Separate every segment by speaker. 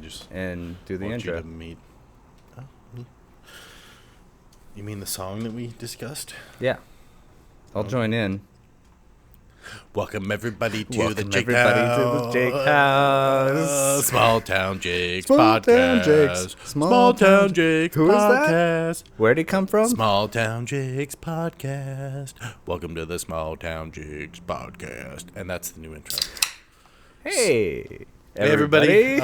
Speaker 1: just
Speaker 2: and do the intro.
Speaker 1: You to meet. Oh, you mean the song that we discussed?
Speaker 2: Yeah. I'll join in.
Speaker 1: Welcome everybody to
Speaker 2: Welcome
Speaker 1: the Jake
Speaker 2: everybody
Speaker 1: House.
Speaker 2: to the Jake House.
Speaker 1: Small Town Jake's
Speaker 2: Small
Speaker 1: podcast.
Speaker 2: Town Jake's.
Speaker 1: Small Town Jake's
Speaker 2: Who is that?
Speaker 1: podcast.
Speaker 2: Where'd he come from?
Speaker 1: Small Town Jake's podcast. Welcome to the Small Town Jake's podcast. And that's the new intro.
Speaker 2: Hey.
Speaker 1: Hey everybody.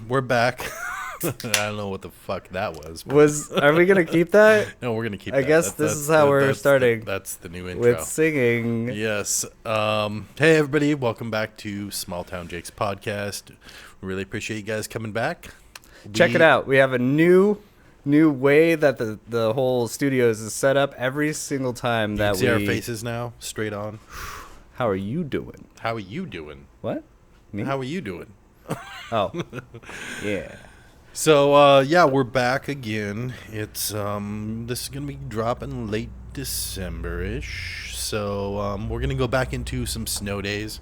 Speaker 1: We're back. I don't know what the fuck that was.
Speaker 2: Are we going to keep that?
Speaker 1: No, we're going to keep
Speaker 2: I
Speaker 1: that.
Speaker 2: this is how we're starting.
Speaker 1: That's the new intro.
Speaker 2: With singing.
Speaker 1: Yes. Hey, everybody. Welcome back to Small Town Jake's podcast. We really appreciate you guys coming back.
Speaker 2: Check it out. We have a new way that the whole studios is set up every single time that we
Speaker 1: see our faces now, straight on.
Speaker 2: How are you doing?
Speaker 1: How are you doing?
Speaker 2: What? Me?
Speaker 1: How are you doing?
Speaker 2: Oh. Yeah.
Speaker 1: So, yeah, we're back again. It's, this is going to be dropping late December-ish. So, we're going to go back into some snow days,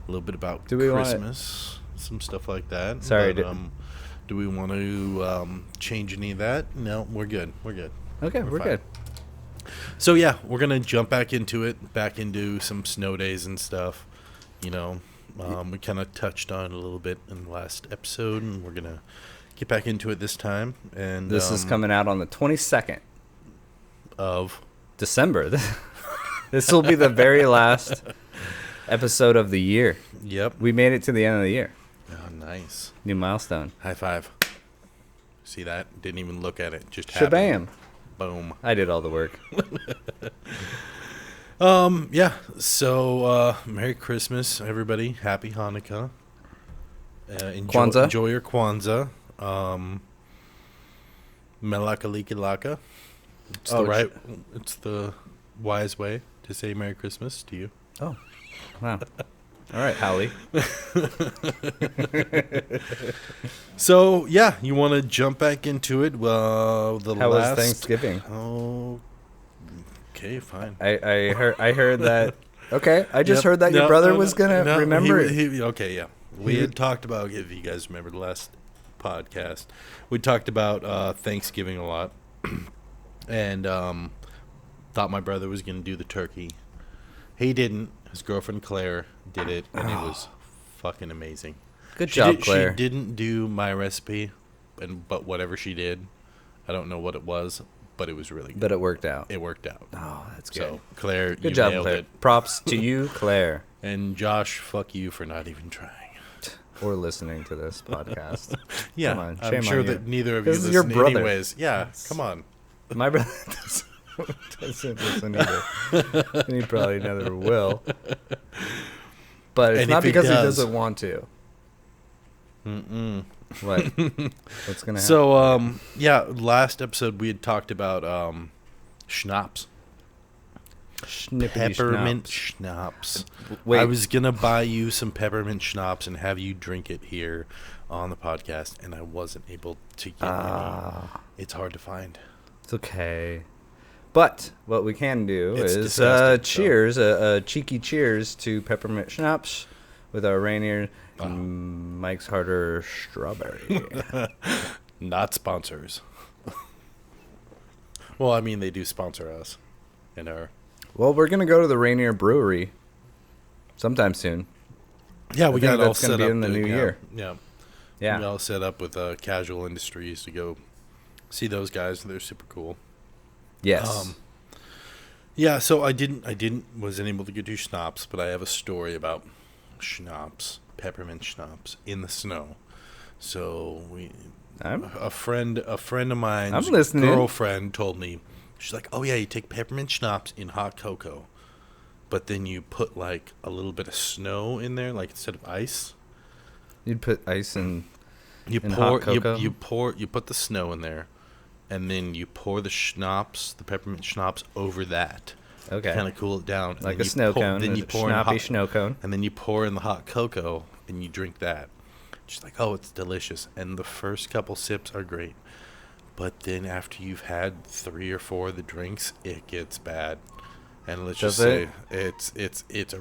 Speaker 1: a little bit about Christmas, some stuff like that.
Speaker 2: Sorry.
Speaker 1: But, do we want to change any of that? No, we're good. We're good.
Speaker 2: Okay, we're good.
Speaker 1: So, yeah, we're going to jump back into it, back into some snow days and stuff. You know, we kind of touched on it a little bit in the last episode, and we're going to get back into it this time. And
Speaker 2: this is coming out on the 22nd
Speaker 1: of
Speaker 2: December. This will be the very last episode of the year.
Speaker 1: Yep.
Speaker 2: We made it to the end of the year.
Speaker 1: Oh, nice.
Speaker 2: New milestone.
Speaker 1: High five. See that? Didn't even look at it. Just
Speaker 2: Shabam.
Speaker 1: happened. Boom.
Speaker 2: I did all the work.
Speaker 1: Yeah. So, Merry Christmas, everybody. Happy Hanukkah.
Speaker 2: Kwanzaa.
Speaker 1: Enjoy your Kwanzaa. Melaka-lika-laka. It's the wise way to say Merry Christmas to you.
Speaker 2: Oh, wow. All right, Hallie.
Speaker 1: So, yeah, you want to jump back into it? Well,
Speaker 2: How was Thanksgiving?
Speaker 1: Oh, okay, fine.
Speaker 2: I heard that. Okay, I just heard that your brother was gonna remember it.
Speaker 1: Okay, yeah. We had talked about, if you guys remember the last podcast, we talked about Thanksgiving a lot, and thought my brother was going to do the turkey. He didn't. His girlfriend Claire did it, and it was fucking amazing.
Speaker 2: Good job, Claire.
Speaker 1: She didn't do my recipe, but whatever she did, I don't know what it was, but it was really good.
Speaker 2: But it worked out.
Speaker 1: It worked out.
Speaker 2: Oh, that's good.
Speaker 1: So, Claire,
Speaker 2: Good
Speaker 1: you
Speaker 2: job,
Speaker 1: nailed
Speaker 2: Claire.
Speaker 1: it.
Speaker 2: Props to you, Claire.
Speaker 1: And Josh, fuck you for not even trying.
Speaker 2: Or listening to this podcast.
Speaker 1: Yeah,
Speaker 2: Come on,
Speaker 1: I'm sure that neither of you
Speaker 2: This is your
Speaker 1: listen
Speaker 2: brother.
Speaker 1: anyways. Yeah, come on.
Speaker 2: My brother doesn't listen either. And he probably never will. But it's not because he doesn't want to.
Speaker 1: Mm-mm.
Speaker 2: What? What's going to happen?
Speaker 1: So, yeah, last episode we had talked about schnapps. Peppermint schnapps.
Speaker 2: Wait.
Speaker 1: I was going to buy you some peppermint schnapps and have you drink it here on the podcast, and I wasn't able to get any. It's hard to find.
Speaker 2: It's okay. But what we can do
Speaker 1: It's
Speaker 2: is
Speaker 1: disgusting,
Speaker 2: cheers, a cheeky cheers to peppermint schnapps with our Rainier Mike's Harder Strawberry.
Speaker 1: Not sponsors. Well, I mean, they do sponsor us in our...
Speaker 2: Well, we're going to go to the Rainier Brewery sometime soon.
Speaker 1: Yeah, we got it all
Speaker 2: that's gonna
Speaker 1: set
Speaker 2: be
Speaker 1: up.
Speaker 2: in the new year.
Speaker 1: Yeah.
Speaker 2: Yeah.
Speaker 1: We all set up with Casual Industries to go see those guys. They're super cool.
Speaker 2: Yes.
Speaker 1: Yeah, so wasn't able to get you schnapps, but I have a story about schnapps, peppermint schnapps in the snow. So a friend of mine's girlfriend told me, she's like, "Oh yeah, you take peppermint schnapps in hot cocoa, but then you put like a little bit of snow in there, like instead of ice.
Speaker 2: You'd put ice in
Speaker 1: hot
Speaker 2: cocoa?
Speaker 1: You put the snow in there, and then you pour the peppermint schnapps over that.
Speaker 2: Okay.
Speaker 1: Kind of cool it down.
Speaker 2: Like a snow cone.
Speaker 1: Then you pour in
Speaker 2: snow cone.
Speaker 1: And then you pour in the hot cocoa, and you drink that. She's like, oh, it's delicious. And the first couple sips are great. But then after you've had 3 or 4 of the drinks, it gets bad. And let's just say it's a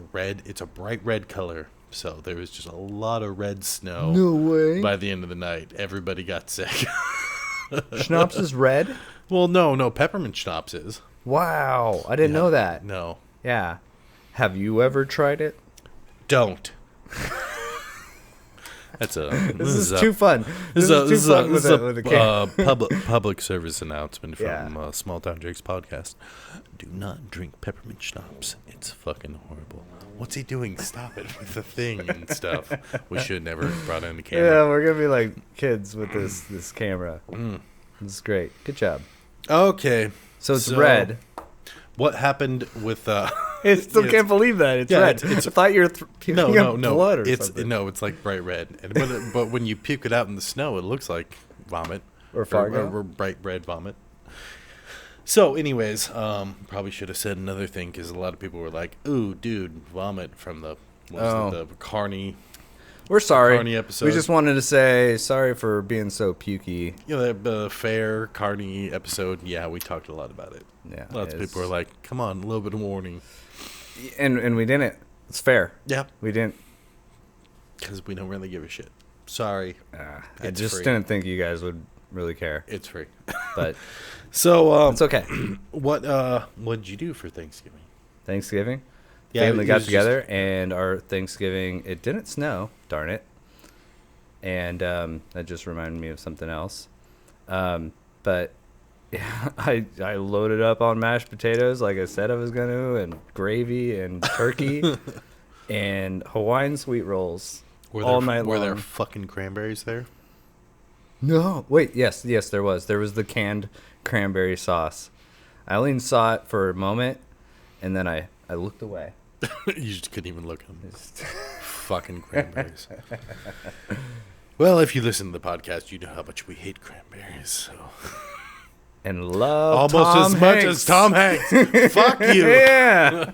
Speaker 1: bright red color. So there was just a lot of red snow.
Speaker 2: No way.
Speaker 1: By the end of the night, everybody got sick.
Speaker 2: Schnapps is red?
Speaker 1: Well, no, peppermint schnapps is.
Speaker 2: Wow, I didn't know that.
Speaker 1: No.
Speaker 2: Yeah. Have you ever tried it?
Speaker 1: Don't. This
Speaker 2: is too fun. This is too fun with a
Speaker 1: public service announcement from Small Town Jake's podcast. Do not drink peppermint schnapps. It's fucking horrible. What's he doing? Stop it with the thing and stuff. We should never have brought in the camera.
Speaker 2: Yeah, we're gonna be like kids with this camera. This is great. Good job.
Speaker 1: Okay.
Speaker 2: So it's red.
Speaker 1: What happened with
Speaker 2: I still can't believe that it's red. I thought you were puking up blood or something.
Speaker 1: No, it's like bright red. But when you puke it out in the snow, it looks like vomit
Speaker 2: or Fargo
Speaker 1: or bright red vomit. So, anyways, probably should have said another thing because a lot of people were like, "Ooh, dude, vomit from the Carney."
Speaker 2: We're sorry.
Speaker 1: Carney episode.
Speaker 2: We just wanted to say sorry for being so pukey.
Speaker 1: The fair Carney episode. Yeah, we talked a lot about it.
Speaker 2: Yeah,
Speaker 1: lots of people were like, "Come on, a little bit of warning."
Speaker 2: And we didn't. It's fair.
Speaker 1: Yeah,
Speaker 2: we didn't
Speaker 1: because we don't really give a shit. Sorry,
Speaker 2: I just didn't think you guys would really care.
Speaker 1: It's free,
Speaker 2: but
Speaker 1: so
Speaker 2: it's okay.
Speaker 1: What'd you do for Thanksgiving?
Speaker 2: Thanksgiving.
Speaker 1: Yeah,
Speaker 2: family got together, and our Thanksgiving, it didn't snow, darn it. And that just reminded me of something else. But yeah, I loaded up on mashed potatoes like I said I was going to, and gravy and turkey and Hawaiian sweet rolls all night long.
Speaker 1: Were there fucking cranberries there?
Speaker 2: No. Wait, yes, there was. There was the canned cranberry sauce. I only saw it for a moment, and then I looked away.
Speaker 1: You just couldn't even look at them. Fucking cranberries. Well, if you listen to the podcast, you know how much we hate cranberries. So.
Speaker 2: And love
Speaker 1: almost
Speaker 2: Tom
Speaker 1: as
Speaker 2: Hanks.
Speaker 1: Much as Tom Hanks. Fuck you.
Speaker 2: Yeah.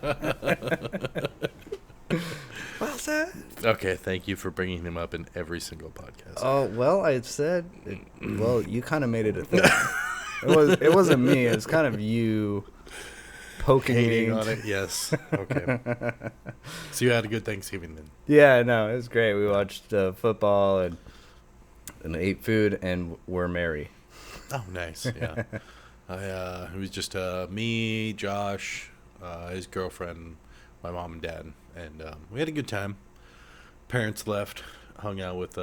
Speaker 2: Well said.
Speaker 1: Okay, thank you for bringing him up in every single podcast.
Speaker 2: Oh, well, I said, well, you kind of made it a thing. It wasn't me. It was kind of you poking
Speaker 1: hating on it. Yes. Okay. So you had a good Thanksgiving then?
Speaker 2: Yeah, no, it was great. We watched football and ate food and were merry.
Speaker 1: Oh, nice. Yeah. It was just me, Josh, his girlfriend, my mom and dad, and we had a good time. Parents left, hung out with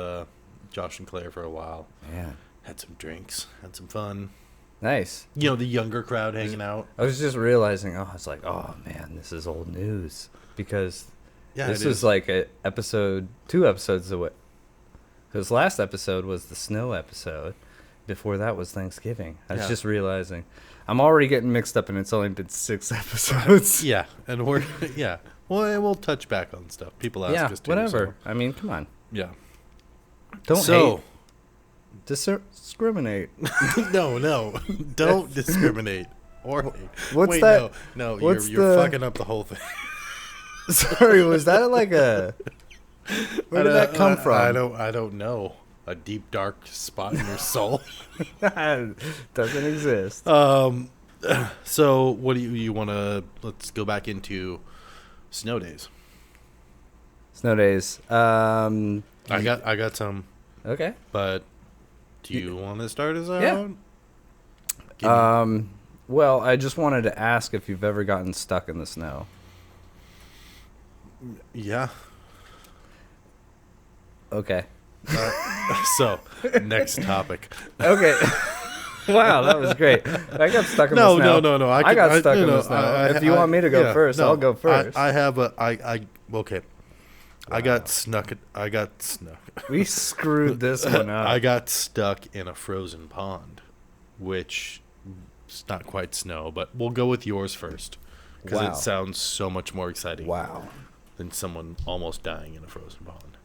Speaker 1: Josh and Claire for a while.
Speaker 2: Yeah.
Speaker 1: Had some drinks, had some fun.
Speaker 2: Nice.
Speaker 1: You know, the younger crowd hanging out.
Speaker 2: I was just realizing, it's like, oh, man, this is old news. Because this was like two episodes away. Because last episode was the snow episode. Before that was Thanksgiving. I was just realizing. I'm already getting mixed up, and it's only been 6 episodes.
Speaker 1: Yeah, and we'll touch back on stuff. People ask us to.
Speaker 2: Whatever. So. I mean, come on.
Speaker 1: Yeah.
Speaker 2: Don't hate. Discriminate.
Speaker 1: No. Don't discriminate. Or hate.
Speaker 2: What's that?
Speaker 1: No, you're fucking up the whole thing.
Speaker 2: Sorry, was that like a... Where did that come from?
Speaker 1: I don't know. A deep, dark spot in your soul.
Speaker 2: Doesn't exist.
Speaker 1: So what do you want to... Let's go back into snow days.
Speaker 2: Snow days.
Speaker 1: I got some.
Speaker 2: Okay.
Speaker 1: But do you want to start us out?
Speaker 2: Yeah. Well, I just wanted to ask if you've ever gotten stuck in the snow.
Speaker 1: Yeah.
Speaker 2: Okay.
Speaker 1: So, next topic.
Speaker 2: Okay. Wow, that was great. I got stuck in the snow.
Speaker 1: No.
Speaker 2: I got stuck in the snow. If you want me to go first, I'll go first.
Speaker 1: Okay. Wow. I got snuck.
Speaker 2: We screwed this one up.
Speaker 1: I got stuck in a frozen pond, which is not quite snow, but we'll go with yours first because it sounds so much more exciting.
Speaker 2: Wow.
Speaker 1: Than someone almost dying in a frozen pond.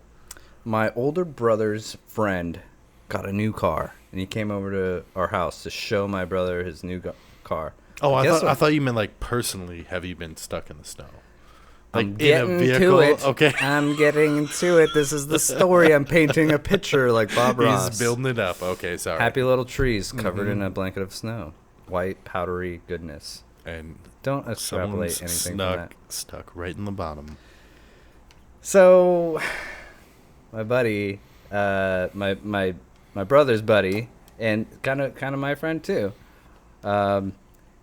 Speaker 2: My older brother's friend got a new car, and he came over to our house to show my brother his new car.
Speaker 1: Oh, I thought you meant like personally. Have you been stuck in the snow? Like
Speaker 2: I'm getting to it. Okay, I'm getting to it. This is the story. I'm painting a picture like Bob Ross.
Speaker 1: He's building it up. Okay, sorry.
Speaker 2: Happy little trees covered in a blanket of snow, white powdery goodness.
Speaker 1: And
Speaker 2: don't extrapolate anything from that.
Speaker 1: Stuck right in the bottom.
Speaker 2: So, my buddy, my brother's buddy, and kind of my friend too.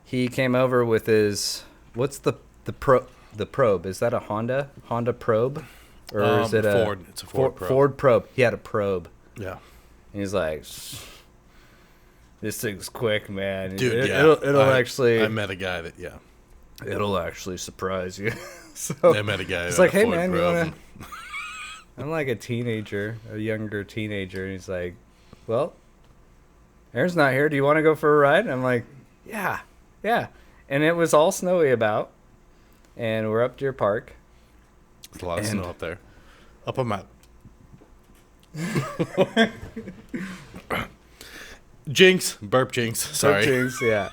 Speaker 2: He came over with his what's the probe? Is that a Honda probe, or is it a
Speaker 1: Ford? It's a Ford probe.
Speaker 2: Ford probe. He had a probe.
Speaker 1: Yeah.
Speaker 2: And he's like, this thing's quick, man.
Speaker 1: Dude,
Speaker 2: it'll actually.
Speaker 1: I met a guy that
Speaker 2: It'll actually surprise you. So
Speaker 1: I met a guy.
Speaker 2: It's like, hey
Speaker 1: Ford
Speaker 2: man,
Speaker 1: probe.
Speaker 2: you wanna? I'm like a younger teenager, and he's like, well, Aaron's not here. Do you want to go for a ride? And I'm like, yeah. And it was all snowy about, and we're up Deer Park.
Speaker 1: There's a lot of snow up there. Up a mountain. Jinx. Burp jinx. Sorry.
Speaker 2: Jinx, yeah.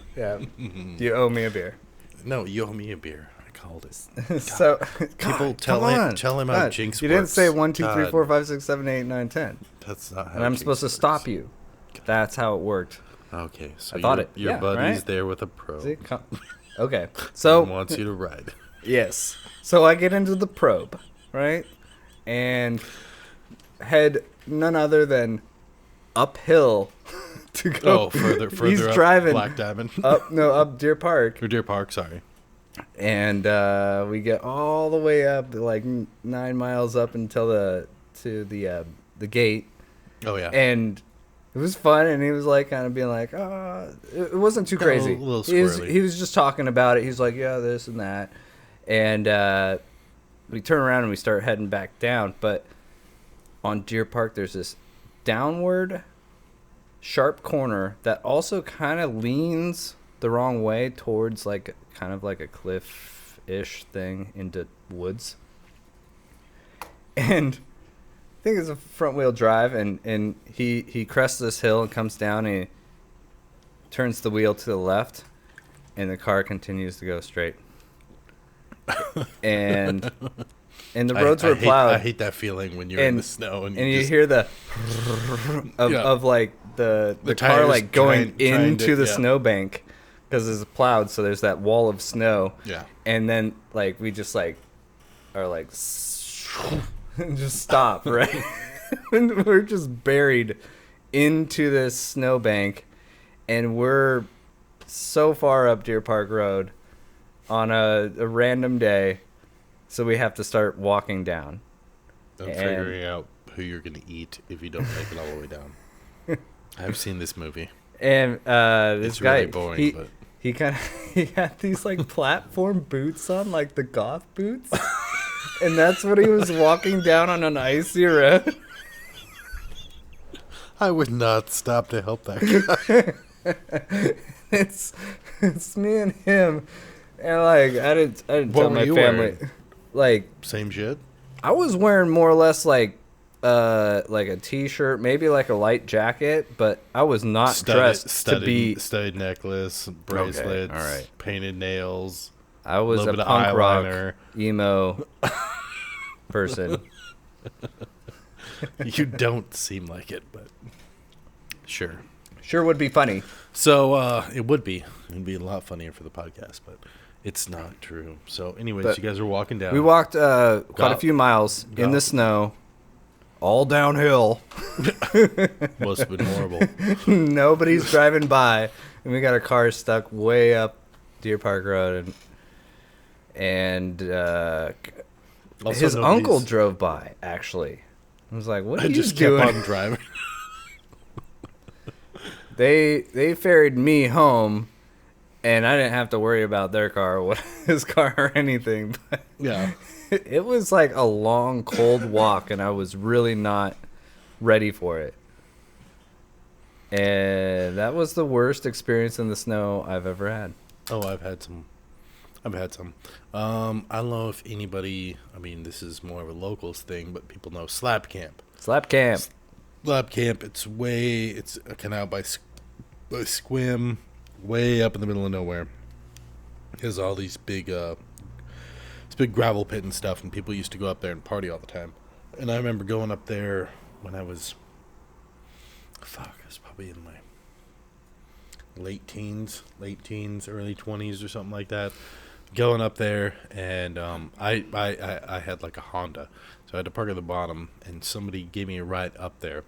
Speaker 2: You owe me a beer.
Speaker 1: No, you owe me a beer. I called it.
Speaker 2: So
Speaker 1: People tell him how Jinx
Speaker 2: You
Speaker 1: works.
Speaker 2: didn't say 1, 2, 3,
Speaker 1: God.
Speaker 2: 4, 5, 6, 7, 8, 9, 10.
Speaker 1: That's not how
Speaker 2: And I'm
Speaker 1: Jinx
Speaker 2: supposed to
Speaker 1: works.
Speaker 2: stop you. That's how it worked.
Speaker 1: Okay, so
Speaker 2: I thought
Speaker 1: your
Speaker 2: yeah,
Speaker 1: buddy's
Speaker 2: right?
Speaker 1: there with a probe.
Speaker 2: See? Okay. So
Speaker 1: He wants you to ride.
Speaker 2: yes. So I get into the probe, right? And head none other than uphill to go.
Speaker 1: Oh, further
Speaker 2: He's
Speaker 1: up
Speaker 2: driving
Speaker 1: Black Diamond.
Speaker 2: up Deer Park.
Speaker 1: Or Deer Park, sorry.
Speaker 2: And we get all the way up, like 9 miles up until the gate.
Speaker 1: Oh, yeah.
Speaker 2: And it was fun, and he was like kind of being like, oh, it wasn't too crazy.
Speaker 1: A little
Speaker 2: he
Speaker 1: squirrely.
Speaker 2: was just talking about it. He's like, yeah, this and that. And we turn around and we start heading back down. But on Deer Park, there's this downward sharp corner that also kind of leans the wrong way towards like kind of like a cliff-ish thing into woods. And I think it's a front-wheel drive, and he crests this hill and comes down, and he turns the wheel to the left, and the car continues to go straight. And the roads were plowed.
Speaker 1: I hate that feeling when you're in the snow and
Speaker 2: you hear the of like the car like going into the snowbank because it's plowed, so there's that wall of snow.
Speaker 1: Yeah.
Speaker 2: And then like we just like are like and just stop, right? And we're just buried into this snowbank, and we're so far up Deer Park Road on a random day, so we have to start walking down.
Speaker 1: I'm figuring out who you're going to eat if you don't make it all the way down. I've seen this movie.
Speaker 2: And this
Speaker 1: it's
Speaker 2: guy,
Speaker 1: really boring, but
Speaker 2: he had these like platform boots on, like the goth boots. And that's what he was walking down on an icy road.
Speaker 1: I would not stop to help that guy.
Speaker 2: It's me and him, and like I didn't
Speaker 1: What
Speaker 2: tell
Speaker 1: were
Speaker 2: my
Speaker 1: you
Speaker 2: family.
Speaker 1: wearing?
Speaker 2: Like
Speaker 1: Same shit?
Speaker 2: I was wearing more or less like a t-shirt, maybe like a light jacket, but I was not dressed to be
Speaker 1: studded necklace, bracelets,
Speaker 2: all right.
Speaker 1: painted nails.
Speaker 2: I was a
Speaker 1: little bit of
Speaker 2: punk rock
Speaker 1: eyeliner.
Speaker 2: emo person.
Speaker 1: You don't seem like it, but sure.
Speaker 2: Sure would be funny.
Speaker 1: So it would be. It'd be a lot funnier for the podcast, but it's not true. So anyways,
Speaker 2: But
Speaker 1: you guys are walking down.
Speaker 2: We walked quite a few miles in the snow, all downhill.
Speaker 1: Must have been horrible.
Speaker 2: Nobody's driving by, and we got our car stuck way up Deer Park Road, and
Speaker 1: Also,
Speaker 2: his uncle drove by. Actually, I was like, "What are
Speaker 1: I
Speaker 2: you
Speaker 1: just
Speaker 2: doing?"
Speaker 1: kept on driving.
Speaker 2: They ferried me home, and I didn't have to worry about their car, or his car, or anything. But
Speaker 1: Yeah.
Speaker 2: it was like a long, cold walk, and I was really not ready for it. And that was the worst experience in the snow I've ever had.
Speaker 1: Oh, I've had some. I don't know if anybody. I mean, this is more of a locals thing, but people know Slab Camp.
Speaker 2: Slap camp.
Speaker 1: Slab Camp. It's a canal by Squim, way up in the middle of nowhere. There's all these big gravel pit and stuff, and people used to go up there and party all the time. And I remember going up there when I was, I was probably in my late teens, early 20s or something like that. going up there, and I had like a Honda, so I had to park at the bottom, and somebody gave me a ride up there.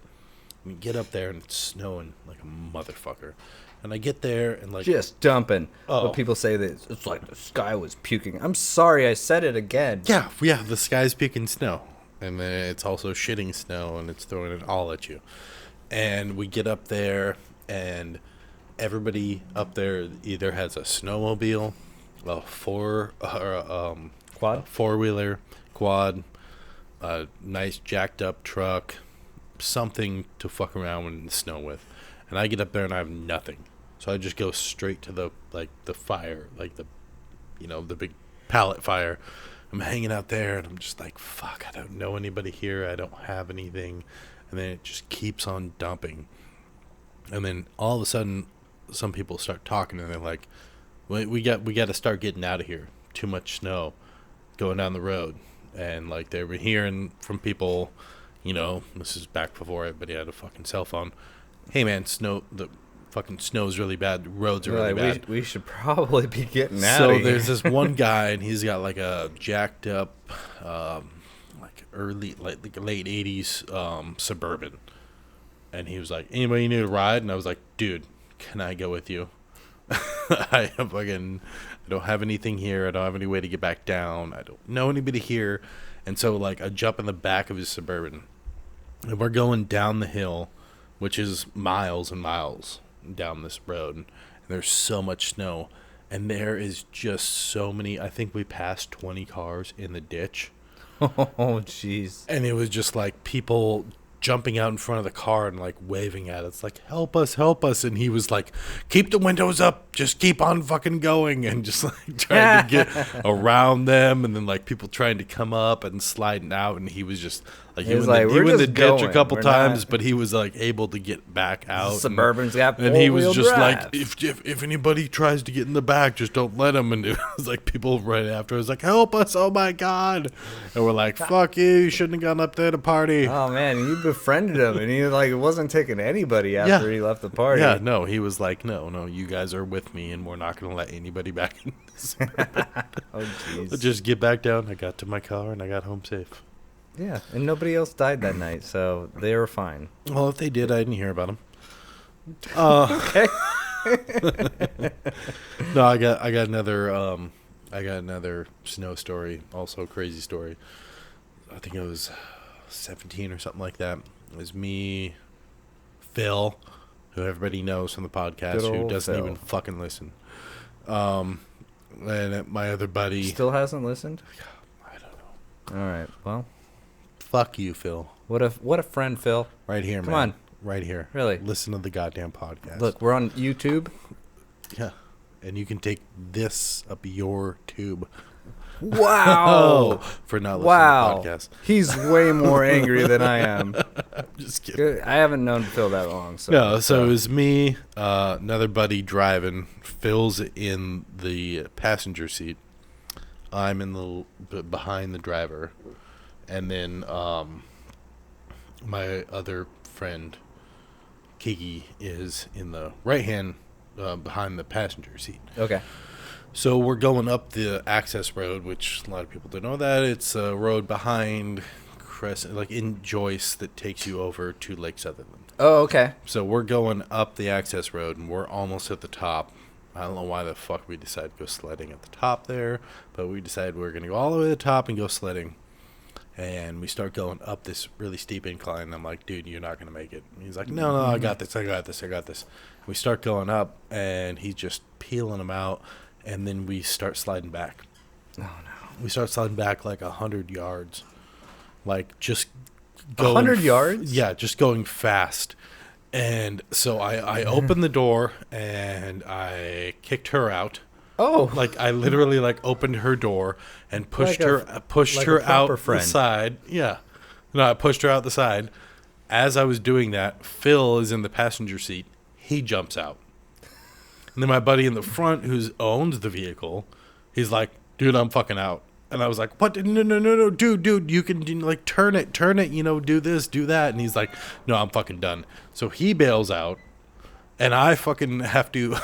Speaker 1: We get up there, and it's snowing like a motherfucker. And I get there, and like
Speaker 2: just dumping.
Speaker 1: Oh.
Speaker 2: But people say that it's like the sky was puking. I'm sorry, I said it again.
Speaker 1: Yeah, the sky's puking snow, and then it's also shitting snow, and it's throwing it all at you. And we get up there, and everybody up there either has a snowmobile, a
Speaker 2: Quad?
Speaker 1: four-wheeler, quad, a nice jacked up truck, something to fuck around in the snow with. And I get up there and I have nothing. So I just go straight to the fire, like the big pallet fire. I'm hanging out there and I'm just like, fuck, I don't know anybody here. I don't have anything. And then it just keeps on dumping. And then all of a sudden some people start talking and they're like, we got to start getting out of here. Too much snow going down the road. And like they were hearing from people, this is back before everybody had a fucking cell phone. Hey man, the fucking snow's really bad. The roads are really bad.
Speaker 2: We should probably be getting out
Speaker 1: So
Speaker 2: of here.
Speaker 1: there's this one guy, and he's got like a jacked up, like late 80s Suburban. And he was like, anybody need a ride? And I was like, dude, can I go with you? I don't have anything here. I don't have any way to get back down. I don't know anybody here. And so like I jump in the back of his Suburban, and we're going down the hill, which is miles and miles down this road. And there's so much snow. And there is just so many. I think we passed 20 cars in the ditch.
Speaker 2: Oh, jeez.
Speaker 1: And it was just like people jumping out in front of the car and like waving at us like, help us. And he was like, keep the windows up, just keep on fucking going, and just like trying to get around them. And then like people trying to come up and sliding out, and he was just like, he was in the ditch a couple times, but he was like able to get back out.
Speaker 2: Suburban's got
Speaker 1: and he was just
Speaker 2: drive.
Speaker 1: like, if anybody tries to get in the back, just don't let him. And it was like people right after was like, help us, oh my god. And we're like, fuck you shouldn't have gone up there to party.
Speaker 2: Oh man, you befriended him, and he like wasn't taking anybody after he left the party.
Speaker 1: Yeah, no, he was like, no, you guys are with me, and we're not going to let anybody back in this.
Speaker 2: Oh jeez.
Speaker 1: Just get back down. I got to my car and I got home safe.
Speaker 2: Yeah, and nobody else died that night, so they were fine.
Speaker 1: Well, if they did, I didn't hear about them.
Speaker 2: Okay.
Speaker 1: No, I got another snow story, also a crazy story. I think it was 17 or something like that. It was me, Phil, who everybody knows from the podcast, who doesn't even fucking listen. And my other buddy.
Speaker 2: Still hasn't listened?
Speaker 1: I don't know.
Speaker 2: All right, well.
Speaker 1: Fuck you, Phil.
Speaker 2: What a friend, Phil.
Speaker 1: Right here, man.
Speaker 2: Come on.
Speaker 1: Right here.
Speaker 2: Really?
Speaker 1: Listen to the goddamn podcast.
Speaker 2: Look, we're on YouTube.
Speaker 1: Yeah. And you can take this up your tube.
Speaker 2: Wow.
Speaker 1: For not listening to the podcast.
Speaker 2: He's way more angry than I am.
Speaker 1: I'm just kidding.
Speaker 2: I haven't known Phil that long. So.
Speaker 1: No, so it was me, another buddy driving. Phil's in the passenger seat. I'm in the behind the driver. And then my other friend, Kiki, is in the right hand behind the passenger seat.
Speaker 2: Okay.
Speaker 1: So we're going up the access road, which a lot of people don't know that. It's a road behind Crescent, like in Joyce, that takes you over to Lake Sutherland.
Speaker 2: Oh, okay.
Speaker 1: So we're going up the access road, and we're almost at the top. I don't know why the fuck we decided to go sledding at the top there, but we decided we were going to go all the way to the top and go sledding. And we start going up this really steep incline. And I'm like, dude, you're not going to make it. And he's like, no, I got this. We start going up, and he's just peeling them out. And then we start sliding back.
Speaker 2: Oh, no.
Speaker 1: We start sliding back like 100 yards. Like, just going...
Speaker 2: 100 yards?
Speaker 1: Yeah, just going fast. And so I opened the door, and I kicked her out.
Speaker 2: Oh.
Speaker 1: Like, I literally, like, opened her door and pushed
Speaker 2: Like
Speaker 1: her
Speaker 2: a
Speaker 1: out
Speaker 2: friend.
Speaker 1: the side. Yeah. No, I pushed her out the side. As I was doing that, Phil is in the passenger seat. He jumps out. And then my buddy in the front, who owns the vehicle, he's like, dude, I'm fucking out. And I was like, what? No, dude, you can, like, turn it, do this, do that. And he's like, no, I'm fucking done. So he bails out, and I fucking have to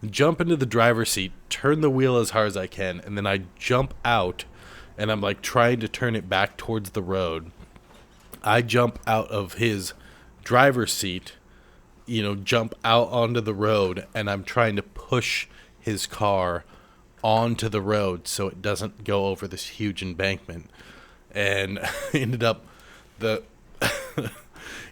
Speaker 1: jump into the driver's seat, turn the wheel as hard as I can, and then I jump out, and I'm like trying to turn it back towards the road. I jump out of his driver's seat, jump out onto the road, and I'm trying to push his car onto the road so it doesn't go over this huge embankment. And ended up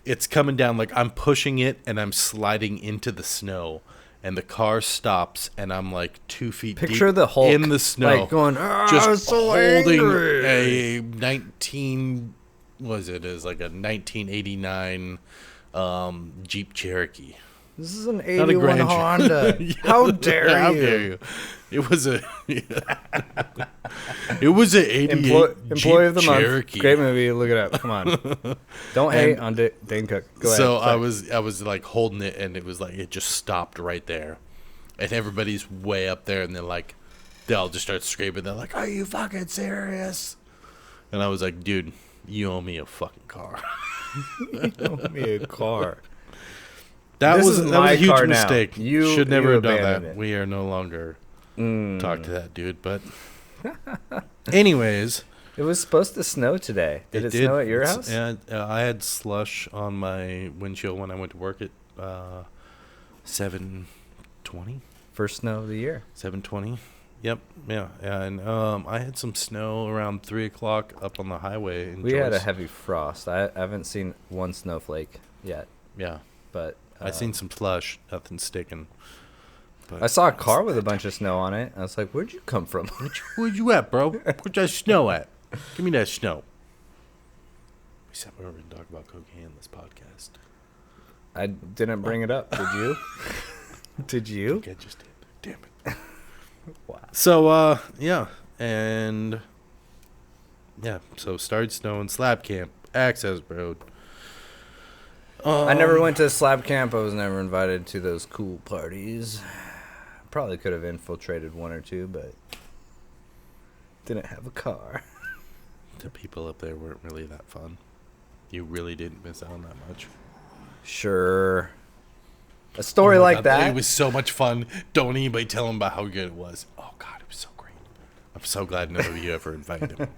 Speaker 1: it's coming down, like I'm pushing it and I'm sliding into the snow, and the car stops and I'm like 2 feet
Speaker 2: Picture
Speaker 1: deep
Speaker 2: the Hulk,
Speaker 1: in the snow,
Speaker 2: like going,
Speaker 1: just
Speaker 2: so
Speaker 1: holding
Speaker 2: angry.
Speaker 1: a 1989 Jeep Cherokee.
Speaker 2: This is an
Speaker 1: Not a
Speaker 2: 81
Speaker 1: Grand
Speaker 2: Honda.
Speaker 1: Yeah,
Speaker 2: How dare
Speaker 1: how
Speaker 2: you?
Speaker 1: dare you? It was a it was an 88
Speaker 2: Employee
Speaker 1: Jeep
Speaker 2: of the
Speaker 1: Cherokee.
Speaker 2: month. Great movie. Look it up. Come on. Don't hate on Dane Cook. Go ahead.
Speaker 1: So
Speaker 2: Sorry.
Speaker 1: I was like holding it, and it was like it just stopped right there, and everybody's way up there, and they all just start screaming. They're like, "Are you fucking serious?" And I was like, "Dude, you owe me a fucking car."
Speaker 2: You owe me a car.
Speaker 1: That
Speaker 2: This
Speaker 1: was
Speaker 2: is
Speaker 1: a
Speaker 2: my
Speaker 1: huge
Speaker 2: car now.
Speaker 1: mistake.
Speaker 2: You-
Speaker 1: should never
Speaker 2: you
Speaker 1: have done
Speaker 2: abandoned
Speaker 1: that.
Speaker 2: it.
Speaker 1: We are no longer talk to that dude. But anyways,
Speaker 2: It was supposed to snow today. Did it snow at your house?
Speaker 1: Yeah, I had slush on my windshield when I went to work at 7:20.
Speaker 2: First snow of the year.
Speaker 1: 7:20. Yep. Yeah. And I had some snow around 3:00 up on the highway. In
Speaker 2: We had a
Speaker 1: Joyce.
Speaker 2: heavy frost. I haven't seen one snowflake yet,
Speaker 1: Yeah.
Speaker 2: but
Speaker 1: I seen some slush. Nothing sticking. But
Speaker 2: I saw a car with a bunch of snow on it. I was like, "Where'd you come from?"
Speaker 1: Where'd you at, bro? Where's that snow at? Give me that snow. We said we were going to talk about cocaine in this podcast.
Speaker 2: I didn't bring it up. Did you? Did
Speaker 1: I
Speaker 2: you?
Speaker 1: think I just did. Damn it.
Speaker 2: Wow.
Speaker 1: So, yeah. And, yeah. So, started snowing. Slab camp. Access road.
Speaker 2: I never went to slab camp. I was never invited to those cool parties. Probably could have infiltrated one or two, but didn't have a car.
Speaker 1: The people up there weren't really that fun. You really didn't miss out on that much.
Speaker 2: Sure. A story
Speaker 1: Oh my
Speaker 2: like
Speaker 1: God,
Speaker 2: that.
Speaker 1: It was so much fun. Don't anybody tell them about how good it was. Oh, God, it was so great. I'm so glad none of you ever invited him.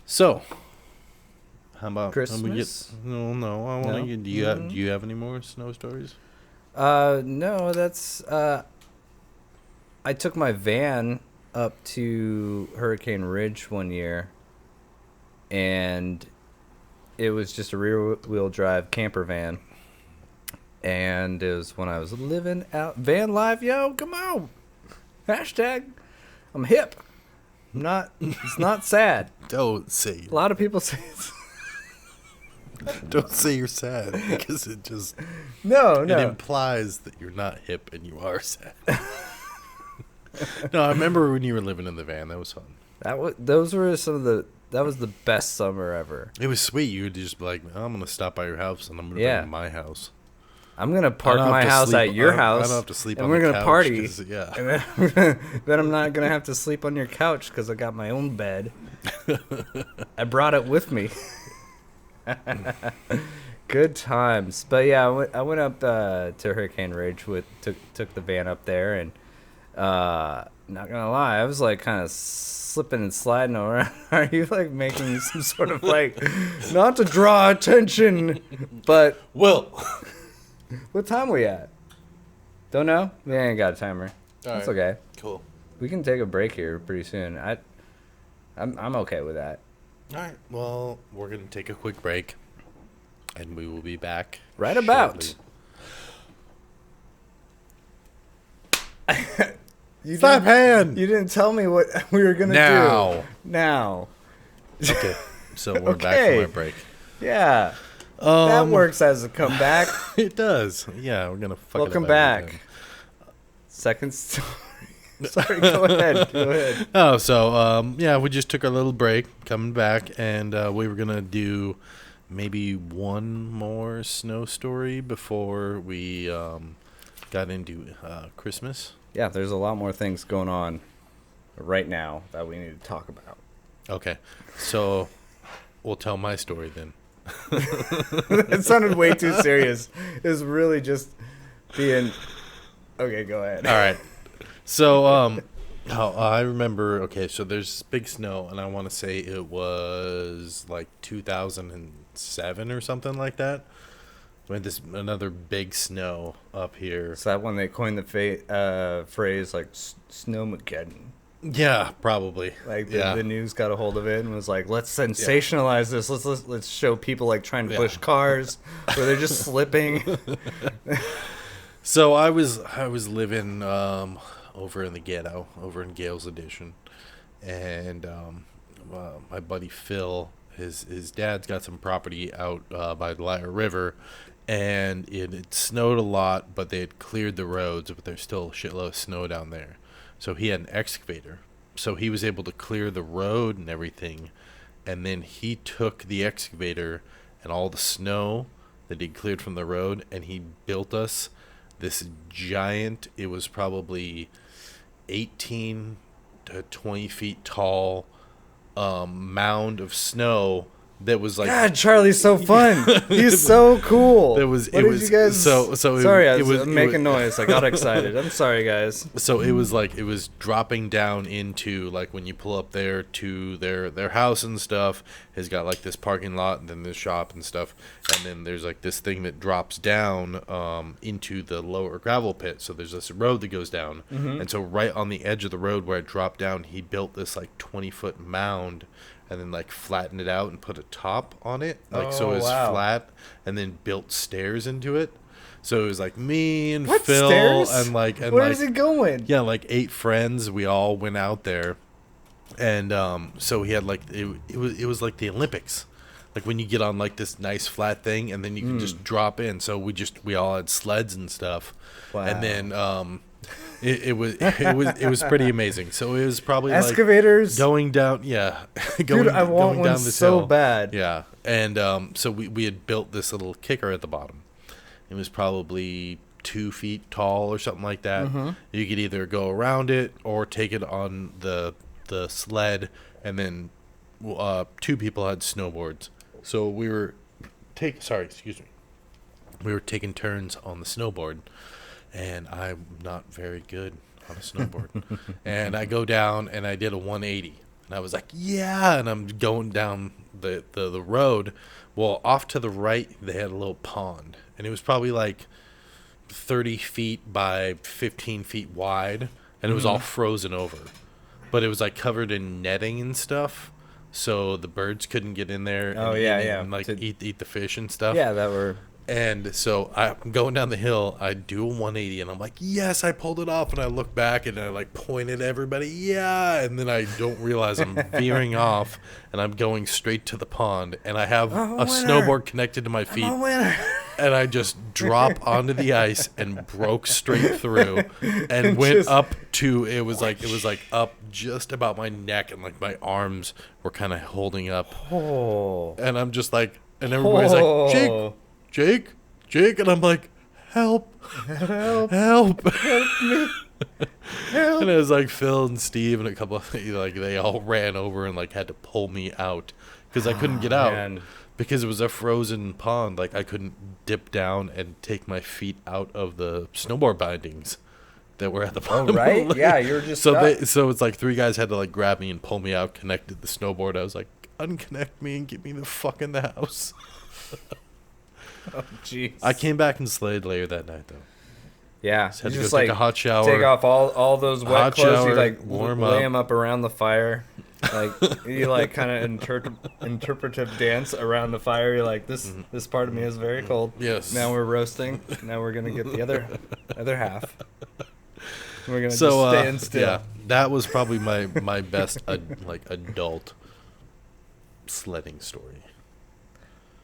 Speaker 1: So, how about
Speaker 2: Christmas?
Speaker 1: No. I want to
Speaker 2: No?
Speaker 1: get. Do you have any more snow stories?
Speaker 2: No, that's I took my van up to Hurricane Ridge one year, and it was just a rear-wheel drive camper van. And it was when I was living out van life, yo, come on. Hashtag I'm hip. I'm not it's not sad.
Speaker 1: Don't say.
Speaker 2: A lot of people say it's
Speaker 1: Don't say you're sad because it just
Speaker 2: No.
Speaker 1: it implies that you're not hip and you are sad. No, I remember when you were living in the van. That was fun.
Speaker 2: That was the best summer ever.
Speaker 1: It was sweet. You would just be like, I'm gonna stop by your house and I'm gonna
Speaker 2: Yeah.
Speaker 1: be in my house.
Speaker 2: I'm gonna
Speaker 1: I
Speaker 2: park
Speaker 1: don't have
Speaker 2: my
Speaker 1: to
Speaker 2: house
Speaker 1: sleep-
Speaker 2: at your
Speaker 1: I
Speaker 2: house.
Speaker 1: don't have to sleep
Speaker 2: and
Speaker 1: on
Speaker 2: we're
Speaker 1: the
Speaker 2: gonna
Speaker 1: couch
Speaker 2: party.
Speaker 1: 'cause, yeah.
Speaker 2: And then I'm not gonna have to sleep on your couch because I got my own bed. I brought it with me. Good times, but yeah, I went up to Hurricane Ridge took the van up there, and not gonna lie, I was like kind of slipping and sliding around. Are you like making some sort of like not to draw attention, but
Speaker 1: Well,
Speaker 2: what time we at? Don't know. We ain't got a timer. That's
Speaker 1: right.
Speaker 2: okay.
Speaker 1: cool.
Speaker 2: We can take a break here pretty soon. I'm okay with that.
Speaker 1: All right. Well, we're gonna take a quick break, and we will be back
Speaker 2: Right about.
Speaker 1: shortly.
Speaker 2: You
Speaker 1: Slap hand.
Speaker 2: You didn't tell me what we were gonna
Speaker 1: Now.
Speaker 2: do. Now.
Speaker 1: Okay. So we're back
Speaker 2: Okay.
Speaker 1: from our break.
Speaker 2: Yeah. That works as a comeback.
Speaker 1: It does. Yeah, we're gonna fuck
Speaker 2: Welcome
Speaker 1: it up every
Speaker 2: back.
Speaker 1: time.
Speaker 2: Second story. Sorry, go ahead. Go ahead.
Speaker 1: Oh, so yeah, we just took a little break, coming back, and we were gonna do maybe one more snow story before we got into Christmas.
Speaker 2: Yeah, there's a lot more things going on right now that we need to talk about.
Speaker 1: Okay, so we'll tell my story then.
Speaker 2: It sounded way too serious. It was really just being. Okay, go ahead.
Speaker 1: All right. So, I remember. Okay, so there's big snow, and I want to say it was like 2007 or something like that. We had this another big snow up here.
Speaker 2: Is that when they coined the phrase like snowmageddon?
Speaker 1: Yeah, probably.
Speaker 2: Like the news got a hold of it and was like, let's sensationalize this. Let's show people like trying to push cars where they're just slipping.
Speaker 1: So I was living over in the ghetto, over in Gales Edition, and my buddy Phil, his dad's got some property out by the Lyre River, and it had snowed a lot, but they had cleared the roads, but there's still a shitload of snow down there. So he had an excavator, so he was able to clear the road and everything, and then he took the excavator and all the snow that he'd cleared from the road, and he built us this giant, it was probably 18 to 20 feet tall mound of snow that was like,
Speaker 2: God, Charlie's so fun. He's so cool.
Speaker 1: You guys,
Speaker 2: sorry, I was making noise. I got excited. I'm sorry, guys.
Speaker 1: So it was dropping down into, like, when you pull up there to their house and stuff, has got like this parking lot and then this shop and stuff, and then there's like this thing that drops down into the lower gravel pit. So there's this road that goes down, and so right on the edge of the road where it dropped down, he built this like 20-foot mound, and then like flattened it out and put a top on it, like so it was flat, and then built stairs into it. So it was like me and Phil
Speaker 2: stairs?
Speaker 1: and
Speaker 2: where's it going?
Speaker 1: Yeah, like 8 friends. We all went out there, and so he had like it was like the Olympics, like when you get on like this nice flat thing and then you can just drop in. So we all had sleds and stuff, and then It was pretty amazing. So it was probably
Speaker 2: excavators
Speaker 1: like going down,
Speaker 2: Dude, I want one so
Speaker 1: hill.
Speaker 2: bad.
Speaker 1: Yeah, and so we had built this little kicker at the bottom. It was probably 2 feet tall or something like that. You could either go around it or take it on the sled, and then 2 people had snowboards. So we were we were taking turns on the snowboard. And I'm not very good on a snowboard. And I go down and I did a 180. And I was like, yeah. And I'm going down the road. Well, off to the right, they had a little pond. And it was probably like 30 feet by 15 feet wide. And it was all frozen over. But it was like covered in netting and stuff. So the birds couldn't get in there and like eat the fish and stuff.
Speaker 2: Yeah, that were...
Speaker 1: And so I'm going down the hill. I do a 180, and I'm like, yes, I pulled it off. And I look back, and I like point at everybody, yeah. And then I don't realize I'm veering off, and I'm going straight to the pond. And I have a snowboard connected to my feet, and I just drop onto the ice and broke straight through, and went up to it was like up just about my neck, and like my arms were kind of holding up.
Speaker 2: Oh.
Speaker 1: And I'm just like, and everybody's like, Jake, and I'm like, help me. And it was like Phil and Steve and a couple of, like, they all ran over and like had to pull me out because I couldn't get out. Man. Because it was a frozen pond. Like, I couldn't dip down and take my feet out of the snowboard bindings that were at the bottom.
Speaker 2: Oh, right? Yeah, you were just
Speaker 1: so it's like 3 guys had to like grab me and pull me out, connected the snowboard. I was like, unconnect me and get me the fuck in the house.
Speaker 2: Oh, jeez.
Speaker 1: I came back and slayed later that night, though.
Speaker 2: Yeah.
Speaker 1: Just had to go take a hot shower.
Speaker 2: Take off all those wet clothes.
Speaker 1: Shower,
Speaker 2: you like
Speaker 1: warm
Speaker 2: lay
Speaker 1: up.
Speaker 2: them up around the fire. Like you like kind of interpretive dance around the fire. You're like, this part of me is very cold.
Speaker 1: Yes.
Speaker 2: Now we're roasting. Now we're gonna get the other half. We're gonna just stand still.
Speaker 1: Yeah, that was probably my best like adult sledding story.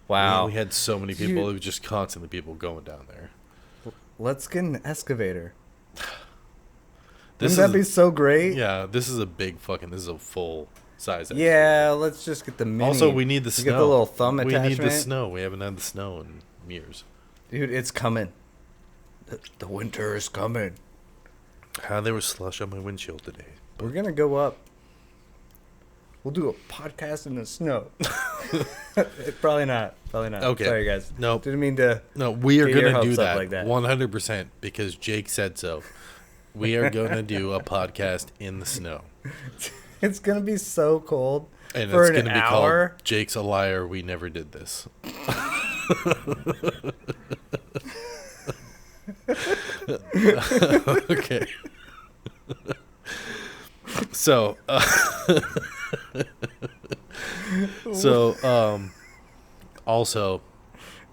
Speaker 2: Wow.
Speaker 1: We had so many people. It was just constantly people going down there.
Speaker 2: Let's get an excavator. Wouldn't that be so great?
Speaker 1: Yeah, this is a full size excavator.
Speaker 2: Yeah, let's just get the mini.
Speaker 1: Also, we need the snow.
Speaker 2: Get the little thumb attachment.
Speaker 1: We need the snow. We haven't had the snow in years.
Speaker 2: Dude, it's coming. The winter is coming.
Speaker 1: There was slush on my windshield today.
Speaker 2: We're going to go up. We'll do a podcast in the snow. Probably not.
Speaker 1: Okay.
Speaker 2: Sorry, guys.
Speaker 1: No.
Speaker 2: Didn't mean to.
Speaker 1: No, we are going to do that,
Speaker 2: like that
Speaker 1: 100% because Jake said so. We are going to do a podcast in the snow.
Speaker 2: It's going to be so cold.
Speaker 1: And
Speaker 2: for
Speaker 1: it's going to be
Speaker 2: hour.
Speaker 1: called Jake's a Liar. We never did this. Okay. So, also,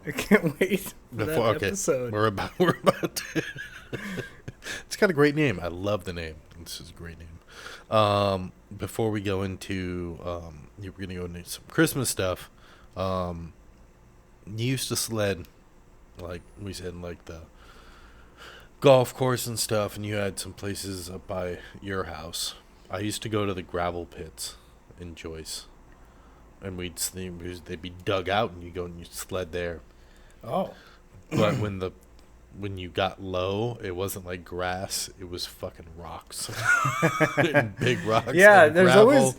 Speaker 2: I can't wait for that episode.
Speaker 1: We're about to. It's got a great name. I love the name. This is a great name. Before we go into, we're gonna go into some Christmas stuff. You used to sled, like we said, like the golf course and stuff, and you had some places up by your house. I used to go to the gravel pits in Joyce, and they'd be dug out, and you go and you sled there.
Speaker 2: Oh,
Speaker 1: but when you got low, it wasn't like grass; it was fucking rocks, big rocks.
Speaker 2: Yeah, there's
Speaker 1: gravel.
Speaker 2: always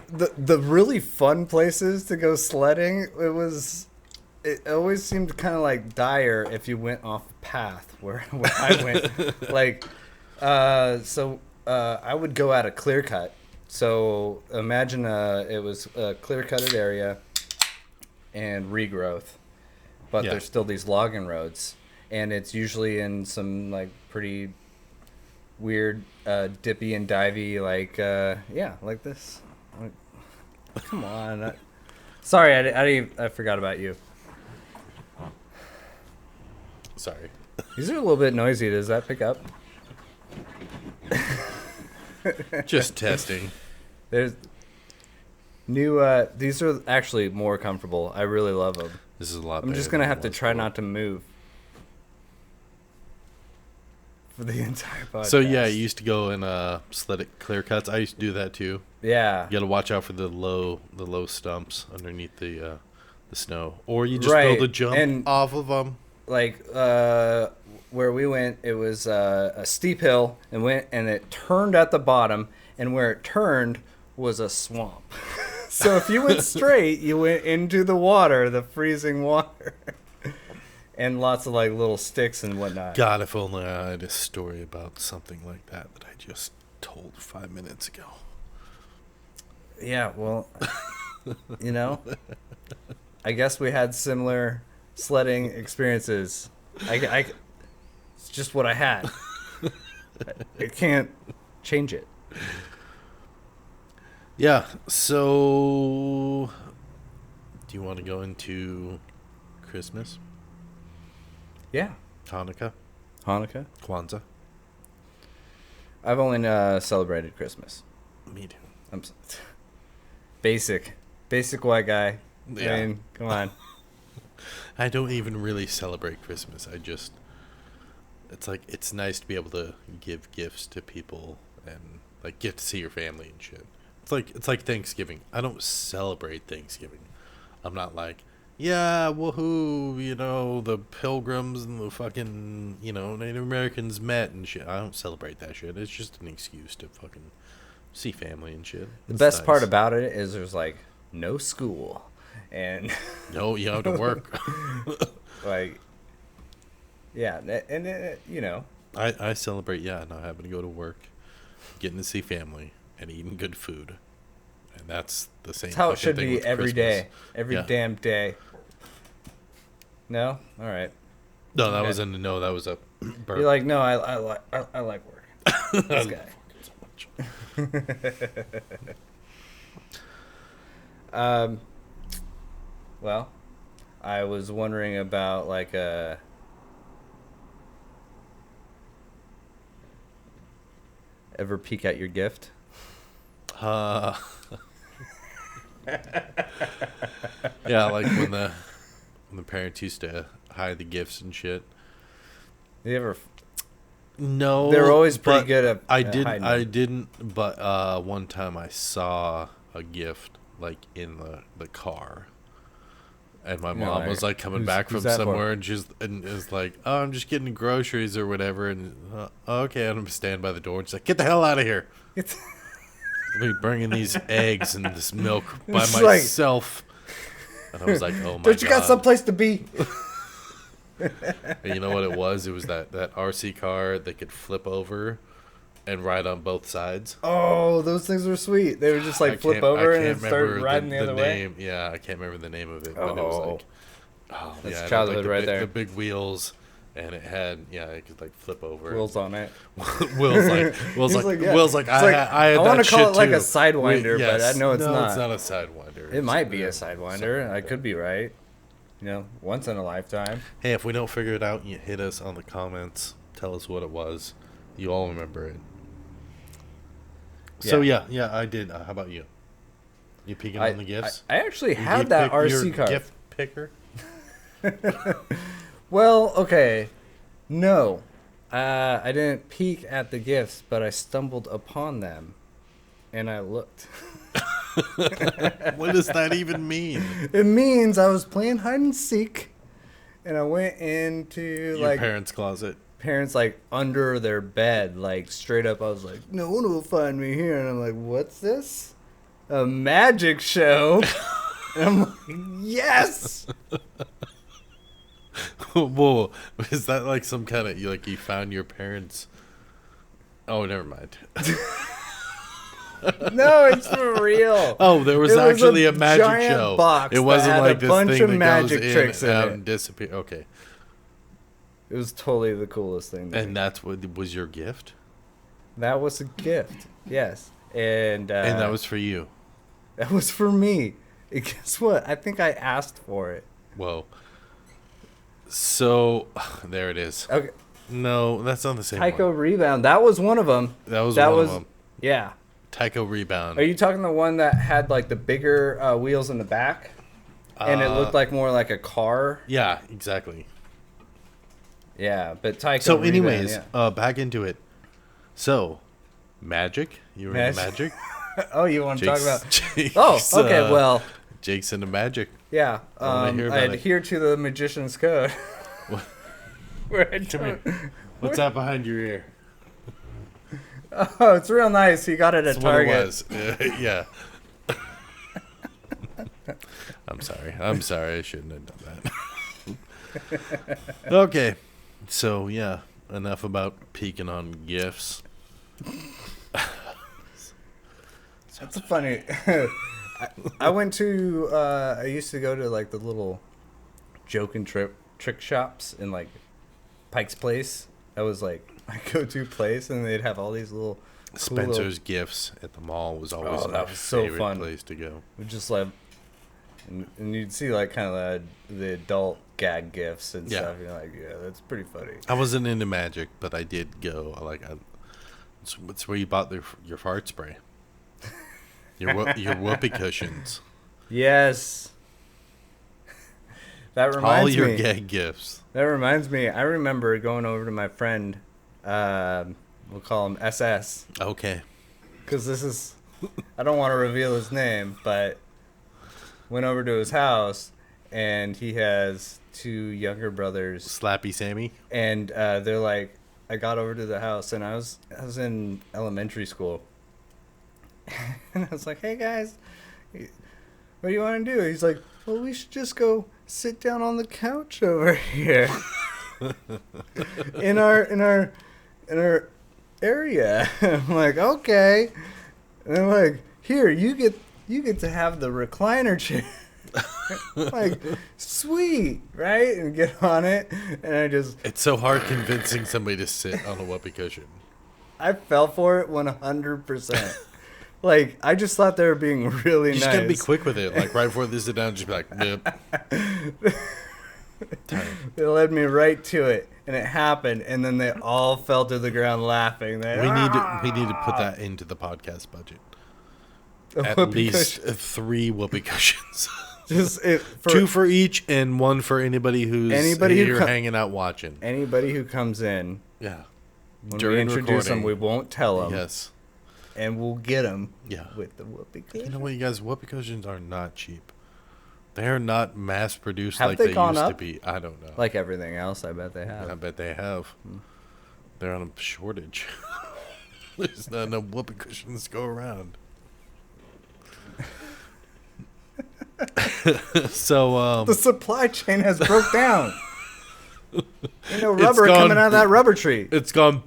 Speaker 2: the really fun places to go sledding. It always seemed kind of like dire if you went off the path where I went. Like, I would go at a clear cut. So imagine it was a clear cutted area and regrowth, but there's still these logging roads, and it's usually in some like pretty weird dippy and divey like this. Like, come on, sorry, I forgot about you.
Speaker 1: Sorry.
Speaker 2: These are a little bit noisy. Does that pick up?
Speaker 1: Just testing.
Speaker 2: There's new. These are actually more comfortable. I really love them.
Speaker 1: This is a lot.
Speaker 2: I'm just gonna have to try not to move for the entire podcast.
Speaker 1: So yeah, you used to go and sled at clear cuts. I used to do that too.
Speaker 2: Yeah.
Speaker 1: You got to watch out for the low stumps underneath the snow, or you just build a jump off of them.
Speaker 2: Like where we went, it was a steep hill and it turned at the bottom, and where it turned was a swamp. So if you went straight, you went into the water, the freezing water, and lots of like little sticks and whatnot.
Speaker 1: God, if only I had a story about something like that I just told 5 minutes ago.
Speaker 2: Yeah, well, I guess we had similar sledding experiences. It's just what I had. I can't change it.
Speaker 1: Yeah, so do you want to go into Christmas?
Speaker 2: Yeah.
Speaker 1: Hanukkah? Kwanzaa?
Speaker 2: I've only celebrated Christmas.
Speaker 1: Me too.
Speaker 2: I'm basic white guy.
Speaker 1: Yeah.
Speaker 2: I mean, come on.
Speaker 1: I don't even really celebrate Christmas. It's like, it's nice to be able to give gifts to people and like get to see your family and shit. It's like Thanksgiving. I don't celebrate Thanksgiving. I'm not like, yeah, woohoo, the Pilgrims and the fucking, Native Americans met and shit. I don't celebrate that shit. It's just an excuse to fucking see family and shit.
Speaker 2: The best part about it is there's like no school and
Speaker 1: no, you have to work.
Speaker 2: Like, yeah, and
Speaker 1: I celebrate, not having to go to work, getting to see family, and eating good food, and that's the same.
Speaker 2: That's how it should be every day,
Speaker 1: damn
Speaker 2: day. No, all right.
Speaker 1: No, that was that was a burp.
Speaker 2: You're like, no, I like work. This guy.
Speaker 1: So much.
Speaker 2: Well, I was wondering about like ever peek at your gift?
Speaker 1: Yeah, like when the parents used to hide the gifts and shit.
Speaker 2: You ever?
Speaker 1: No,
Speaker 2: they're always pretty good at.
Speaker 1: I didn't. But one time I saw a gift like in the car, and my mom was like coming back from somewhere, and is like, "Oh, I'm just getting groceries or whatever," and okay, I'm gonna stand by the door and she's like, "Get the hell out of here." me bringing these eggs and this milk by
Speaker 2: It's like-
Speaker 1: myself. And I was like, oh my
Speaker 2: Don't you got
Speaker 1: God.
Speaker 2: someplace to be?
Speaker 1: And you know what it was? It was that RC car that could flip over and ride on both sides.
Speaker 2: Oh, those things were sweet. They would just
Speaker 1: I
Speaker 2: like flip
Speaker 1: can't-
Speaker 2: over
Speaker 1: I
Speaker 2: and
Speaker 1: can't
Speaker 2: start
Speaker 1: remember
Speaker 2: riding the other way.
Speaker 1: name. Yeah, I can't remember the name of it, but it was like, oh,
Speaker 2: That's
Speaker 1: yeah, it had,
Speaker 2: childhood
Speaker 1: like, the
Speaker 2: right
Speaker 1: big,
Speaker 2: there.
Speaker 1: The big wheels, and it had, it could like flip over.
Speaker 2: Wheels on it.
Speaker 1: Will's like,
Speaker 2: yeah.
Speaker 1: Will's like,
Speaker 2: It's like,
Speaker 1: I had
Speaker 2: want
Speaker 1: that
Speaker 2: to call
Speaker 1: shit
Speaker 2: it like
Speaker 1: too.
Speaker 2: a sidewinder,
Speaker 1: Yes.
Speaker 2: but I know it's
Speaker 1: no,
Speaker 2: not.
Speaker 1: it's not a sidewinder.
Speaker 2: It might be a sidewinder.
Speaker 1: something
Speaker 2: I
Speaker 1: like
Speaker 2: could be right. Once in a lifetime.
Speaker 1: Hey, if we don't figure it out, you hit us on the comments. Tell us what it was. You all remember it. So yeah, I did. How about you? You peeking on the gifts?
Speaker 2: I actually
Speaker 1: You
Speaker 2: had that RC car.
Speaker 1: Gift picker.
Speaker 2: Well, okay. No. I didn't peek at the gifts, but I stumbled upon them. And I looked.
Speaker 1: What does that even mean?
Speaker 2: It means I was playing hide and seek. And I went into
Speaker 1: Your parents' closet.
Speaker 2: parents like under their bed, like straight up. I was like, no one will find me here. And I'm like, what's this? A magic show. And I'm like, yes.
Speaker 1: Whoa, is that like some kind of you found your parents? Oh, never mind.
Speaker 2: No, it's for real.
Speaker 1: Oh, there was
Speaker 2: It was
Speaker 1: actually
Speaker 2: a
Speaker 1: a magic
Speaker 2: giant
Speaker 1: show.
Speaker 2: box
Speaker 1: It
Speaker 2: that
Speaker 1: wasn't
Speaker 2: had
Speaker 1: like
Speaker 2: a
Speaker 1: this
Speaker 2: bunch
Speaker 1: thing
Speaker 2: of
Speaker 1: that
Speaker 2: magic
Speaker 1: goes
Speaker 2: tricks
Speaker 1: in
Speaker 2: in
Speaker 1: and out
Speaker 2: it.
Speaker 1: and disappear. Okay,
Speaker 2: It was totally the coolest thing. to me.
Speaker 1: and that's what was your gift,
Speaker 2: That was a gift. Yes. And
Speaker 1: and that was for you.
Speaker 2: that was for me. And guess what? I think I asked for it.
Speaker 1: Whoa. So there it is.
Speaker 2: Okay.
Speaker 1: No, that's not the same
Speaker 2: Tycho
Speaker 1: one.
Speaker 2: Rebound. That was one of them.
Speaker 1: That was
Speaker 2: That
Speaker 1: one
Speaker 2: was
Speaker 1: of them.
Speaker 2: yeah.
Speaker 1: Tycho Rebound.
Speaker 2: Are you talking the one that had like the bigger wheels in the back, and it looked like more like a car?
Speaker 1: Yeah, exactly.
Speaker 2: Yeah, but Tycho.
Speaker 1: So,
Speaker 2: Rebound,
Speaker 1: anyways,
Speaker 2: yeah.
Speaker 1: back into it. So, magic. You were into magic.
Speaker 2: Oh, you want to talk about?
Speaker 1: Jake's,
Speaker 2: Oh, okay. Well,
Speaker 1: Jake's into magic.
Speaker 2: yeah.
Speaker 1: I wanna hear
Speaker 2: I
Speaker 1: about it.
Speaker 2: adhere to the magician's code.
Speaker 1: What?
Speaker 2: Where I
Speaker 1: Come
Speaker 2: don't-
Speaker 1: here. What's that behind your ear?
Speaker 2: Oh, it's real nice. You got it at
Speaker 1: That's what
Speaker 2: Target.
Speaker 1: it was. Yeah. I'm sorry. I shouldn't have done that. Okay. So, yeah. Enough about peeking on gifts.
Speaker 2: That's a funny. I went to. I used to go to like the little joke and trick shops in like Pike's Place. That was like my go-to place, and they'd have all these little cool
Speaker 1: Spencer's Gifts at the mall was always
Speaker 2: Oh,
Speaker 1: my
Speaker 2: that was so
Speaker 1: favorite
Speaker 2: fun.
Speaker 1: place to go.
Speaker 2: just like, and you'd see like kind of the adult gag gifts and
Speaker 1: Yeah.
Speaker 2: stuff. You're like, yeah, that's pretty funny.
Speaker 1: I wasn't into magic, but I did go. It's where you bought your fart spray. Your whoopee cushions.
Speaker 2: Yes. That reminds
Speaker 1: All your
Speaker 2: me.
Speaker 1: gag gifts.
Speaker 2: That reminds me. I remember going over to my friend. We'll call him SS.
Speaker 1: Okay.
Speaker 2: Because this is, I don't want to reveal his name, but went over to his house, and he has two younger brothers,
Speaker 1: Slappy Sammy.
Speaker 2: and they're like, I got over to the house, and I was in elementary school, and I was like, hey guys, what do you want to do? He's like, well, we should just go sit down on the couch over here in our area. I'm like, okay. And I'm like, here, you get to have the recliner chair. Like, sweet, right? And get on it. And
Speaker 1: It's so hard convincing somebody to sit on a whoopee cushion.
Speaker 2: I fell for it 100%. Like, I just thought they were being really
Speaker 1: You
Speaker 2: nice.
Speaker 1: just gotta be quick with it. Like right before they sit down, just be like, "Yep."
Speaker 2: They led me right to it, and it happened, and then they all fell to the ground laughing.
Speaker 1: We need to put that into the podcast budget. At
Speaker 2: whoopee
Speaker 1: least 3 whoopee cushions.
Speaker 2: Just
Speaker 1: 2 for each, and 1 for anybody who's here
Speaker 2: co-
Speaker 1: hanging out watching.
Speaker 2: anybody who comes in.
Speaker 1: Yeah.
Speaker 2: When
Speaker 1: During
Speaker 2: we introduce them,
Speaker 1: recording.
Speaker 2: we won't tell them.
Speaker 1: Yes.
Speaker 2: And we'll get them
Speaker 1: Yeah.
Speaker 2: with the whoopee
Speaker 1: You
Speaker 2: cushion.
Speaker 1: know what, you guys? Whoopee cushions are not cheap. They are not mass produced
Speaker 2: Have
Speaker 1: like
Speaker 2: they
Speaker 1: they
Speaker 2: gone
Speaker 1: used to
Speaker 2: up?
Speaker 1: be. I don't know.
Speaker 2: Like everything else, I bet they have.
Speaker 1: I bet they have. They're on a shortage. There's not enough whoopee cushions to go around. So
Speaker 2: the supply chain has broke down. Ain't no rubber coming out of that rubber tree.
Speaker 1: It's gone.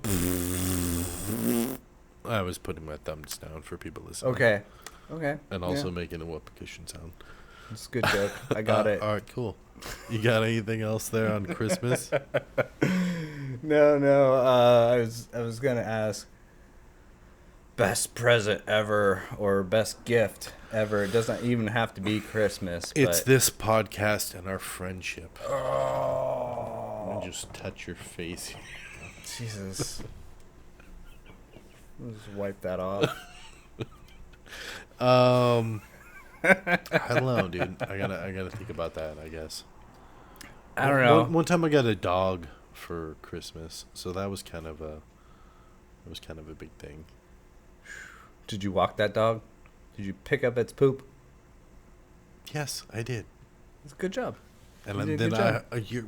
Speaker 1: I was putting my thumbs down for people listening.
Speaker 2: Okay.
Speaker 1: And also making a whoop-cushion sound.
Speaker 2: It's a good joke. I got it.
Speaker 1: All right, cool. You got anything else there on Christmas?
Speaker 2: No. I was gonna ask best present ever or best gift ever. It doesn't even have to be Christmas.
Speaker 1: It's this podcast and our friendship.
Speaker 2: Oh.
Speaker 1: Let me just touch your face here.
Speaker 2: Jesus. Let's just wipe that off.
Speaker 1: I don't know, dude. I gotta think about that, I guess.
Speaker 2: I don't know.
Speaker 1: One time I got a dog for Christmas, so that was kind of a big thing.
Speaker 2: Did you walk that dog? Did you pick up its poop?
Speaker 1: Yes, I did.
Speaker 2: It's a good job.
Speaker 1: And then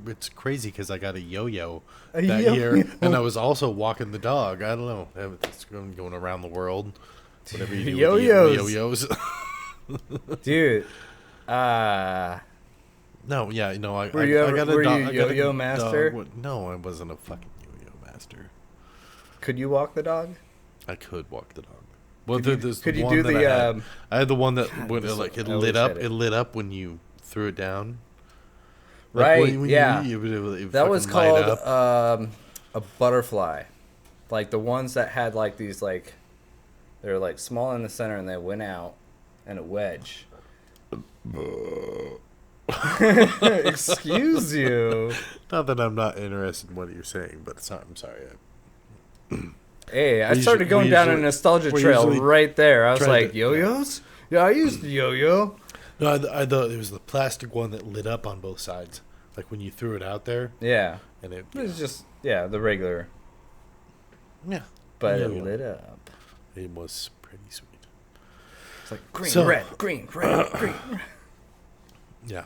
Speaker 1: it's crazy because I got a yo-yo that year, and I was also walking the dog. I don't know. It's going around the world. Whatever you do
Speaker 2: yo-yos.
Speaker 1: with yo-yos.
Speaker 2: Dude.
Speaker 1: No, yeah, no. I got
Speaker 2: a dog. Yo-yo master?
Speaker 1: No, I wasn't a fucking yo-yo master.
Speaker 2: Could you walk the dog?
Speaker 1: I could walk the dog. Well,
Speaker 2: could you do the?
Speaker 1: I had the one that when it lit up.
Speaker 2: It.
Speaker 1: It lit up when you threw it down.
Speaker 2: Right.
Speaker 1: When
Speaker 2: yeah.
Speaker 1: it
Speaker 2: that was called a butterfly, like the ones that had like these like, they're like small in the center and they went out, and a wedge. Excuse you.
Speaker 1: Not that I'm not interested in what you're saying, but I'm sorry.
Speaker 2: Hey, I started going down a nostalgia trail right there. I was like, yo-yos? Yeah, I used the yo-yo.
Speaker 1: No, I thought it was the plastic one that lit up on both sides, like when you threw it out there.
Speaker 2: Yeah,
Speaker 1: and it
Speaker 2: was just the regular.
Speaker 1: Yeah,
Speaker 2: but it lit up.
Speaker 1: It was pretty sweet.
Speaker 2: It's like green, red, green.
Speaker 1: Yeah.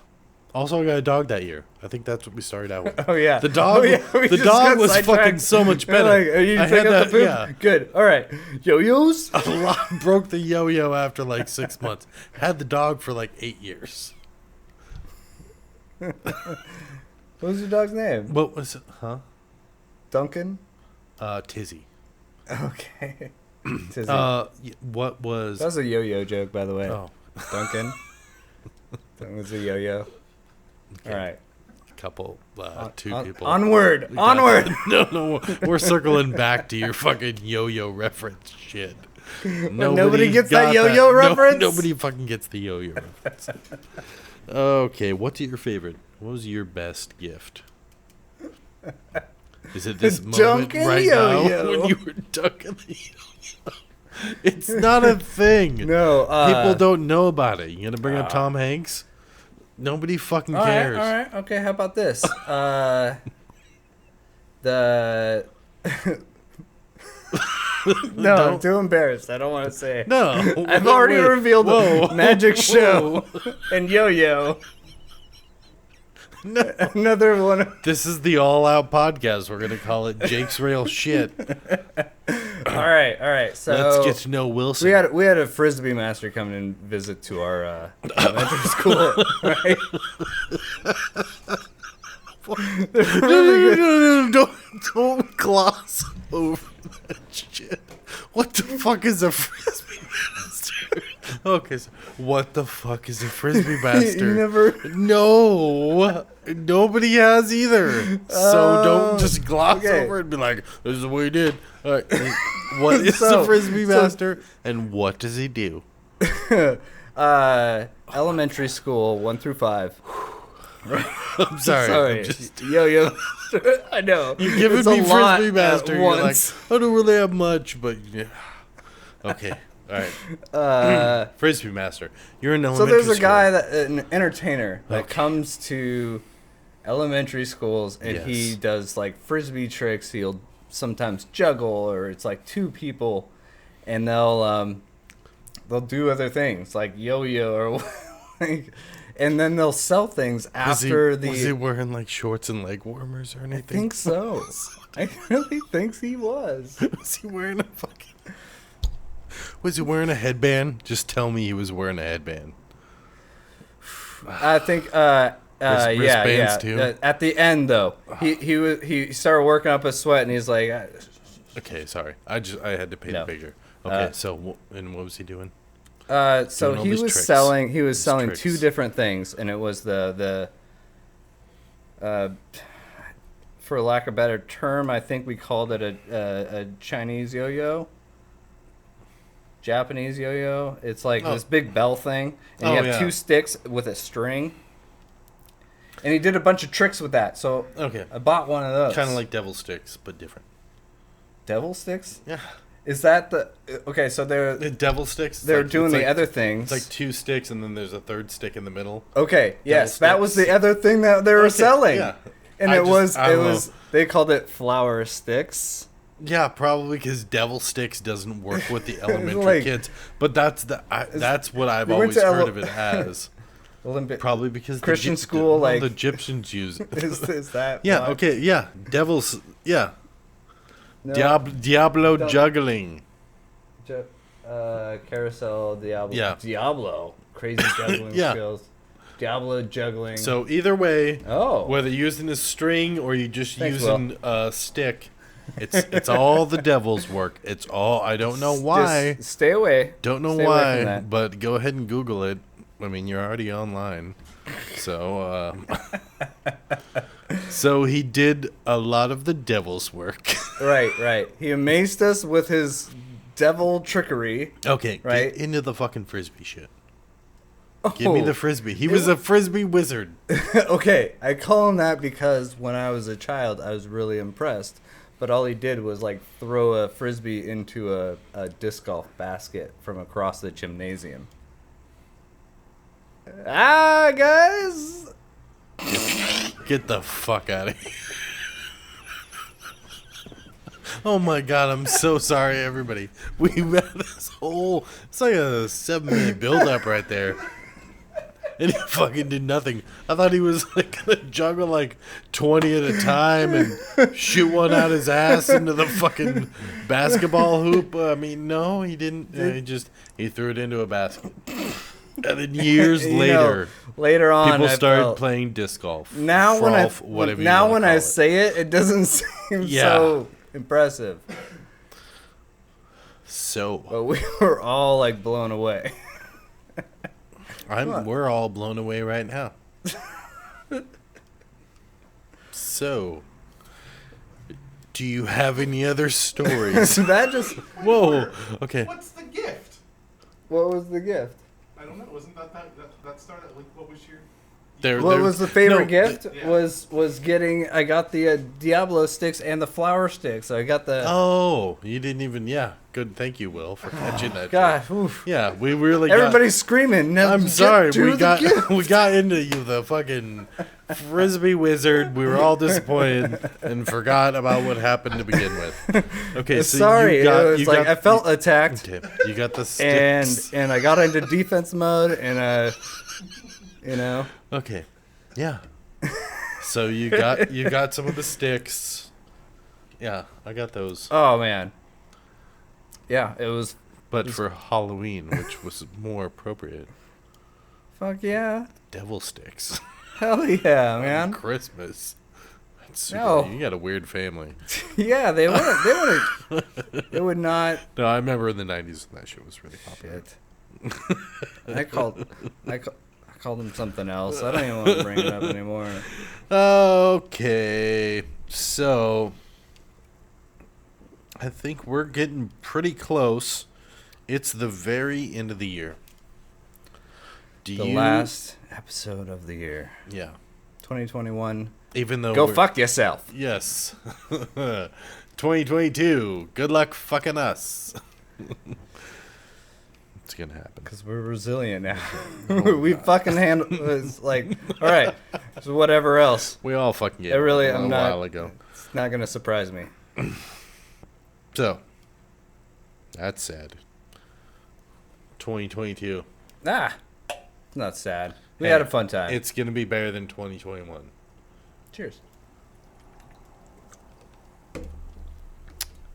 Speaker 1: Also, I got a dog that year. I think that's what we started out with.
Speaker 2: Oh yeah,
Speaker 1: the dog. The dog was fucking so much better.
Speaker 2: Like, are you taking up the poop? Yeah. Good. All right. Yo-yos.
Speaker 1: Broke the yo-yo after like 6 months. Had the dog for like 8 years.
Speaker 2: What was your dog's name?
Speaker 1: What was it? Huh?
Speaker 2: Duncan.
Speaker 1: Tizzy.
Speaker 2: Okay. Tizzy.
Speaker 1: What was?
Speaker 2: That was a yo-yo joke, by the way.
Speaker 1: Oh,
Speaker 2: Duncan. That was a yo-yo. Okay. All right.
Speaker 1: Two people.
Speaker 2: Onward.
Speaker 1: No, we're circling back to your fucking yo-yo reference shit.
Speaker 2: Nobody gets that yo-yo reference?
Speaker 1: Nobody fucking gets the yo-yo reference. Okay, what's your favorite? What was your best gift? Is it this moment right now when you were dunking the yo-yo? It's not a thing.
Speaker 2: No.
Speaker 1: People don't know about it. You gonna bring up Tom Hanks? Nobody fucking cares.
Speaker 2: All right. Okay, how about this? No, I'm too embarrassed. I don't want to say it.
Speaker 1: No.
Speaker 2: I've already revealed Magic Show and Yo-Yo.
Speaker 1: No.
Speaker 2: Another one.
Speaker 1: This is the all-out podcast. We're gonna call it Jake's Real Shit.
Speaker 2: All right. So
Speaker 1: let's get to know Wilson.
Speaker 2: We had a frisbee master come and visit to our elementary school, right?
Speaker 1: No, don't gloss over that shit. What the fuck is a frisbee master? Okay, so what the fuck is a frisbee master?
Speaker 2: You never.
Speaker 1: No, nobody has either. So don't just gloss over it and be like, "This is what he did." All right, what is a frisbee master, and what does he do?
Speaker 2: Elementary school 1 through 5.
Speaker 1: I'm sorry. I'm just
Speaker 2: yo. I know.
Speaker 1: You're giving me frisbee master. You're like, I don't really have much, but yeah. Okay. All right. Frisbee master. You're in elementary
Speaker 2: So there's a
Speaker 1: school.
Speaker 2: guy an entertainer that comes to elementary schools and he does like frisbee tricks. He'll sometimes juggle, or it's like 2 people, and they'll do other things like yo-yo or like. And then they'll sell things after
Speaker 1: Was he wearing like shorts and leg warmers or anything?
Speaker 2: I think so. I really think he was.
Speaker 1: Was he wearing a headband? Just tell me he was wearing a headband.
Speaker 2: I think.
Speaker 1: Wristbands too?
Speaker 2: At the end, though, he started working up a sweat, and he's like,
Speaker 1: Okay, sorry. I had to paint it bigger. Okay, and what was he doing?
Speaker 2: So he was selling. He was selling
Speaker 1: tricks.
Speaker 2: two different things, and it was the for lack of a better term, I think we called it a Chinese yo-yo. Japanese yo-yo. It's like this big bell thing, and you have two sticks with a string. And he did a bunch of tricks with that, so I bought one of those.
Speaker 1: Kind of like devil sticks, but different.
Speaker 2: Devil sticks?
Speaker 1: Yeah.
Speaker 2: Is that the... Okay, so they're...
Speaker 1: The devil sticks?
Speaker 2: They're doing the other things.
Speaker 1: It's like two sticks, and then there's a third stick in the middle.
Speaker 2: Okay, yes, that was the other thing that they were selling.
Speaker 1: Yeah.
Speaker 2: And it was... They called it flower sticks.
Speaker 1: Yeah, probably because devil sticks doesn't work with the elementary kids. But that's what I've always heard of it as.
Speaker 2: Olympic,
Speaker 1: probably because
Speaker 2: Christian school, like
Speaker 1: the Egyptians use it.
Speaker 2: is that?
Speaker 1: Yeah. Okay. Yeah. Devils. Yeah. No. Diablo juggling.
Speaker 2: Carousel Diablo.
Speaker 1: Yeah.
Speaker 2: Diablo. Crazy juggling skills. Diablo juggling.
Speaker 1: So either way, whether you're using a string or you're just using a stick, it's all the devil's work. It's all. I don't know why.
Speaker 2: Just stay away.
Speaker 1: Don't know why, but go ahead and Google it. I mean, you're already online. So, so he did a lot of the devil's work.
Speaker 2: Right. He amazed us with his devil trickery.
Speaker 1: Okay,
Speaker 2: right?
Speaker 1: Get into the fucking frisbee shit. Give me the frisbee. He was a frisbee wizard.
Speaker 2: Okay, I call him that because when I was a child, I was really impressed. But all he did was like throw a frisbee into a disc golf basket from across the gymnasium. Guys,
Speaker 1: get the fuck out of here. Oh my god, I'm so sorry, everybody. We had this whole, it's like a 7-minute build-up right there. And he fucking did nothing. I thought he was like gonna juggle like 20 at a time and shoot one out his ass into the fucking basketball hoop. I mean, no, he didn't. He threw it into a basket. And then years
Speaker 2: later on,
Speaker 1: people started playing disc golf.
Speaker 2: Now when I say it, it doesn't seem so impressive. But we were all like blown away.
Speaker 1: We're all blown away right now. So, do you have any other stories? Whoa. Okay.
Speaker 3: What's the gift?
Speaker 2: What was the gift?
Speaker 3: I don't know. Wasn't that started? Like, what was your?
Speaker 2: What was the favorite gift? Was getting. I got the Diablo sticks and the flower sticks. So I got the.
Speaker 1: Oh, you didn't even. Yeah, good. Thank you, Will, for catching that.
Speaker 2: God,
Speaker 1: yeah, we really.
Speaker 2: Everybody's screaming.
Speaker 1: I'm sorry. We got into you, the fucking frisbee wizard. We were all disappointed and forgot about what happened to begin with. Okay, so
Speaker 2: sorry. I felt attacked.
Speaker 1: You got the sticks,
Speaker 2: and I got into defense mode, and
Speaker 1: Okay. Yeah. So you got some of the sticks. Yeah, I got those.
Speaker 2: Oh man. Yeah, it was.
Speaker 1: But for Halloween, which was more appropriate.
Speaker 2: Fuck yeah.
Speaker 1: Devil sticks.
Speaker 2: Hell yeah, man.
Speaker 1: Christmas.
Speaker 2: No.
Speaker 1: You got a weird family.
Speaker 2: Yeah, they would not.
Speaker 1: No, I remember in the 90s when that shit was really popular.
Speaker 2: Shit. I called them something else. I don't even want to bring it up anymore.
Speaker 1: Okay. So, I think we're getting pretty close. It's the very end of the year.
Speaker 2: Last episode of the year.
Speaker 1: Yeah.
Speaker 2: 2021.
Speaker 1: Even though
Speaker 2: go fuck yourself.
Speaker 1: Yes. 2022. Good luck fucking us. It's gonna happen
Speaker 2: because we're resilient now. We fucking handle. It's like, all right. So whatever else.
Speaker 1: We all fucking get it.
Speaker 2: I'm not.
Speaker 1: While ago.
Speaker 2: It's not gonna surprise me.
Speaker 1: So. That's sad. 2022.
Speaker 2: It's not sad. We had a fun time.
Speaker 1: It's gonna be better than 2021.
Speaker 2: Cheers.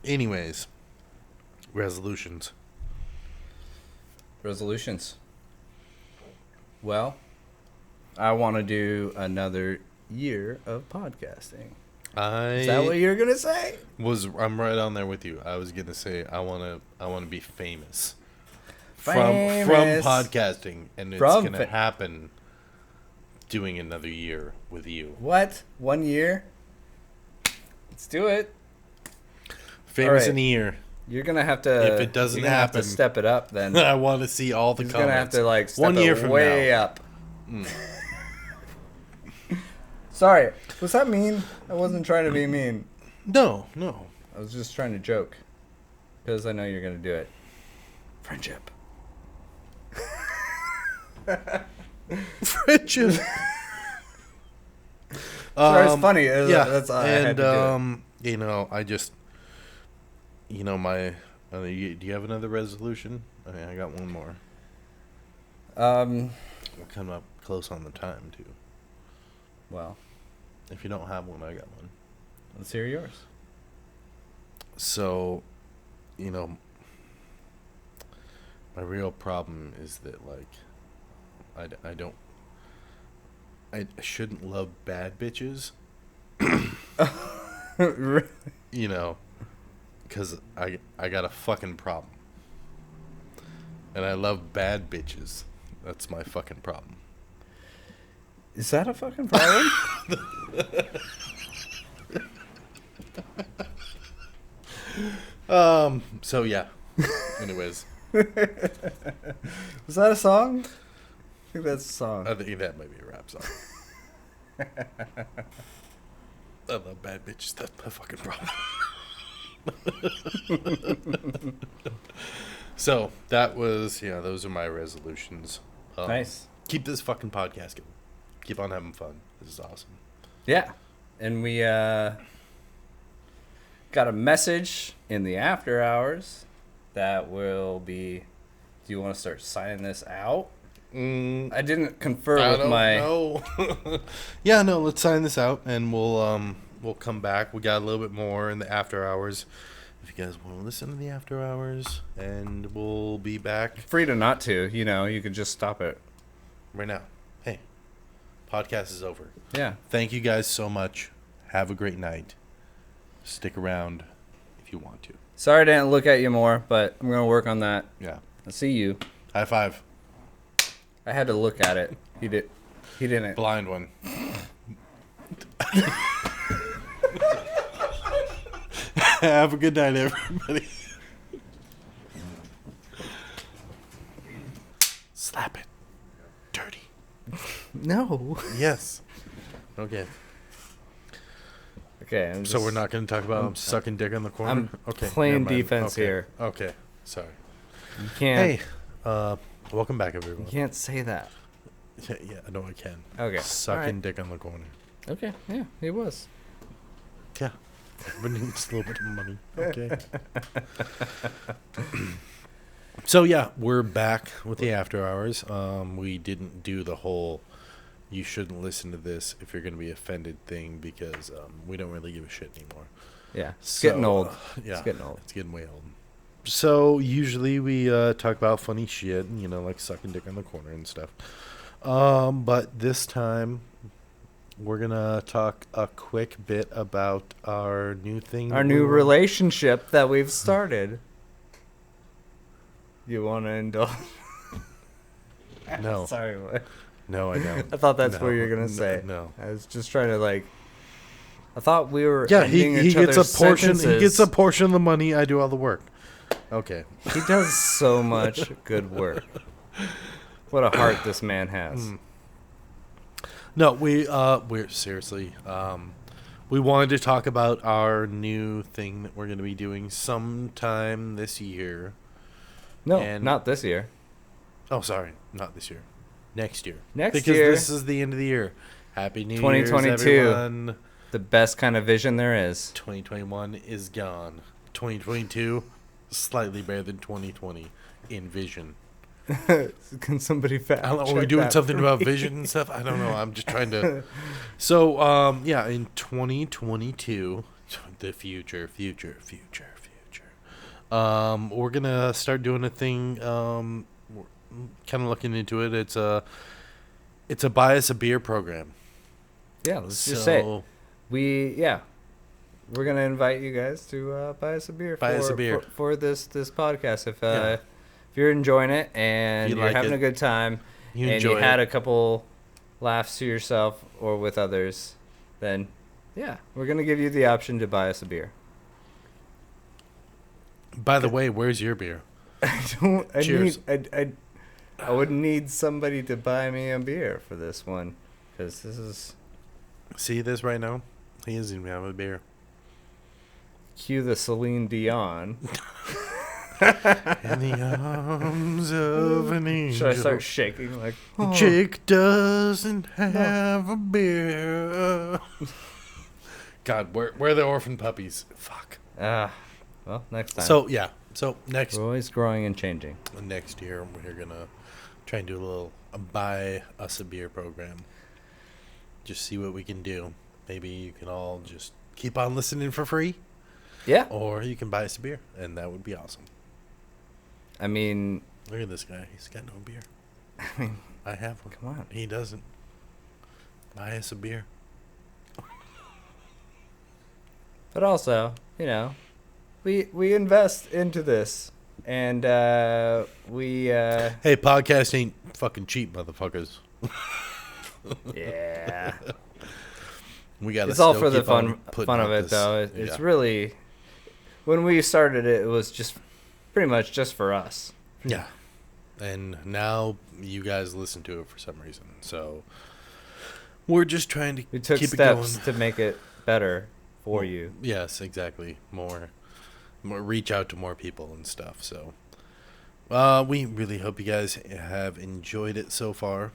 Speaker 1: Anyways, resolutions.
Speaker 2: Well, I want to do another year of podcasting. Is
Speaker 1: I
Speaker 2: that what you're gonna say?
Speaker 1: I'm right on there with you. I was gonna say I wanna be famous. From
Speaker 2: Famous.
Speaker 1: podcasting, and it's gonna happen doing another year with you.
Speaker 2: What? 1 year? Let's do it.
Speaker 1: Famous
Speaker 2: right.
Speaker 1: in a year.
Speaker 2: You're gonna have to.
Speaker 1: If it doesn't
Speaker 2: you're gonna have
Speaker 1: happen,
Speaker 2: to step it up. Then
Speaker 1: I want to see all the
Speaker 2: he's
Speaker 1: comments.
Speaker 2: gonna have to like step
Speaker 1: 1 year
Speaker 2: it
Speaker 1: from
Speaker 2: way
Speaker 1: now.
Speaker 2: up. Sorry, was that mean? I wasn't trying to be mean.
Speaker 1: No.
Speaker 2: I was just trying to joke, because I know you're gonna do it. Friendship.
Speaker 1: Friendship.
Speaker 2: Sorry, it's funny.
Speaker 1: Yeah,
Speaker 2: That's I
Speaker 1: and
Speaker 2: had to do it.
Speaker 1: you know, I just, my. Do you have another resolution? I got one more. We're coming up close on the time too.
Speaker 2: Well,
Speaker 1: If you don't have one, I got one.
Speaker 2: let's hear yours.
Speaker 1: So, my real problem is that I shouldn't love bad bitches.
Speaker 2: Really?
Speaker 1: Because I got a fucking problem. And I love bad bitches. That's my fucking problem.
Speaker 2: Is that a fucking problem?
Speaker 1: So yeah. Anyways.
Speaker 2: Was that a song? I think that's a song.
Speaker 1: I think that might be a rap song. I love bad bitches. That's my fucking problem. So that was, those are my resolutions.
Speaker 2: Nice.
Speaker 1: Keep this fucking podcast going. Keep on having fun. This is awesome.
Speaker 2: Yeah. And we got a message in the after hours that will be. Do you want to start signing this out? I didn't confer with my.
Speaker 1: No. Yeah, no. Let's sign this out, and we'll come back. We got a little bit more in the after hours. If you guys want to listen to the after hours, and we'll be back
Speaker 2: Free to not to. You could just stop it.
Speaker 1: right now. Hey, podcast is over.
Speaker 2: Yeah.
Speaker 1: Thank you guys so much. Have a great night. Stick around if you want to.
Speaker 2: Sorry I didn't look at you more, but I'm gonna work on that.
Speaker 1: Yeah.
Speaker 2: I'll see you.
Speaker 1: High five.
Speaker 2: I had to look at it. He didn't.
Speaker 1: Blind one. Have a good night, everybody. Slap it. Dirty.
Speaker 2: No.
Speaker 1: Yes. Okay.
Speaker 2: Okay.
Speaker 1: So we're not going to talk about sucking dick in the corner?
Speaker 2: I'm
Speaker 1: okay.
Speaker 2: playing
Speaker 1: never mind.
Speaker 2: defense
Speaker 1: Okay.
Speaker 2: here.
Speaker 1: Okay. Sorry.
Speaker 2: You can't.
Speaker 1: Hey, welcome back, everyone.
Speaker 2: You can't say that.
Speaker 1: Yeah, I know I can.
Speaker 2: Okay.
Speaker 1: Sucking
Speaker 2: Alright.
Speaker 1: dick on the corner.
Speaker 2: Okay. Yeah, he was.
Speaker 1: Yeah. Everybody needs a little bit of money. Okay. So, yeah, we're back with the after hours. We didn't do the whole you shouldn't listen to this if you're going to be offended thing because we don't really give a shit anymore.
Speaker 2: Yeah. It's getting old.
Speaker 1: Yeah.
Speaker 2: It's getting old.
Speaker 1: It's getting way old. So, usually we talk about funny shit, like sucking dick on the corner and stuff. But this time, we're going to talk a quick bit about our new thing.
Speaker 2: Our new relationship that we've started. You want to indulge?
Speaker 1: No.
Speaker 2: Sorry, what?
Speaker 1: No, I don't.
Speaker 2: I thought that's what
Speaker 1: No,
Speaker 2: you were gonna say.
Speaker 1: No.
Speaker 2: I was just trying to I thought we were.
Speaker 1: Yeah,
Speaker 2: ending
Speaker 1: he
Speaker 2: each
Speaker 1: gets a
Speaker 2: other's
Speaker 1: portion. He
Speaker 2: sentences.
Speaker 1: gets a portion of the money. I do all the work. Okay.
Speaker 2: He does so much good work. What a heart this man has.
Speaker 1: No, we're seriously. We wanted to talk about our new thing that we're going to be doing sometime this year.
Speaker 2: No,
Speaker 1: And-
Speaker 2: not this year.
Speaker 1: Oh, sorry, not this year. Next year.
Speaker 2: Next
Speaker 1: because
Speaker 2: year.
Speaker 1: this is the end of the year. Happy New
Speaker 2: 2022.
Speaker 1: Year's, everyone.
Speaker 2: The best kind of vision there is.
Speaker 1: 2021 is gone. 2022, slightly better than 2020 in vision.
Speaker 2: Can somebody fact
Speaker 1: I don't know, are
Speaker 2: check
Speaker 1: we doing
Speaker 2: that
Speaker 1: something
Speaker 2: for
Speaker 1: about
Speaker 2: me?
Speaker 1: vision and stuff? I don't know. I'm just trying to. So, yeah, in 2022, the future. We're gonna start doing a thing. We're kind of looking into it. It's It's a buy us a beer program.
Speaker 2: Yeah, let's just say it. We're gonna invite you guys to buy us a beer. For this podcast. If you're enjoying it and you're having a good time and you had a couple laughs to yourself or with others, then we're gonna give you the option to buy us a beer.
Speaker 1: By the way, where's your beer?
Speaker 2: Cheers. I would need somebody to buy me a beer for this one, because this is.
Speaker 1: See this right now? He doesn't even have a beer.
Speaker 2: Cue the Celine Dion.
Speaker 1: In the arms of an angel.
Speaker 2: Should I start shaking like? Oh.
Speaker 1: Jake doesn't have a beer. God, where are the orphan puppies? Fuck.
Speaker 2: Well, next time.
Speaker 1: So next.
Speaker 2: We're always growing and changing.
Speaker 1: Next year, we're gonna try and do a little buy us a beer program. Just see what we can do. Maybe you can all just keep on listening for free.
Speaker 2: Yeah.
Speaker 1: Or you can buy us a beer, and that would be awesome.
Speaker 2: I mean,
Speaker 1: look at this guy. He's got no beer.
Speaker 2: I mean,
Speaker 1: I have one.
Speaker 2: Come on.
Speaker 1: He doesn't. Buy us a beer.
Speaker 2: But also, we invest into this, and we.
Speaker 1: Hey, podcast ain't fucking cheap, motherfuckers.
Speaker 2: Yeah.
Speaker 1: We got.
Speaker 2: It's all for the fun of it, though. It's really, when we started it, it was just pretty much just for us.
Speaker 1: Yeah. And now you guys listen to it for some reason. So we're just trying to
Speaker 2: we took
Speaker 1: keep
Speaker 2: steps
Speaker 1: it going.
Speaker 2: to make it better for you.
Speaker 1: Yes, exactly. More reach out to more people and stuff. So we really hope you guys have enjoyed it so far.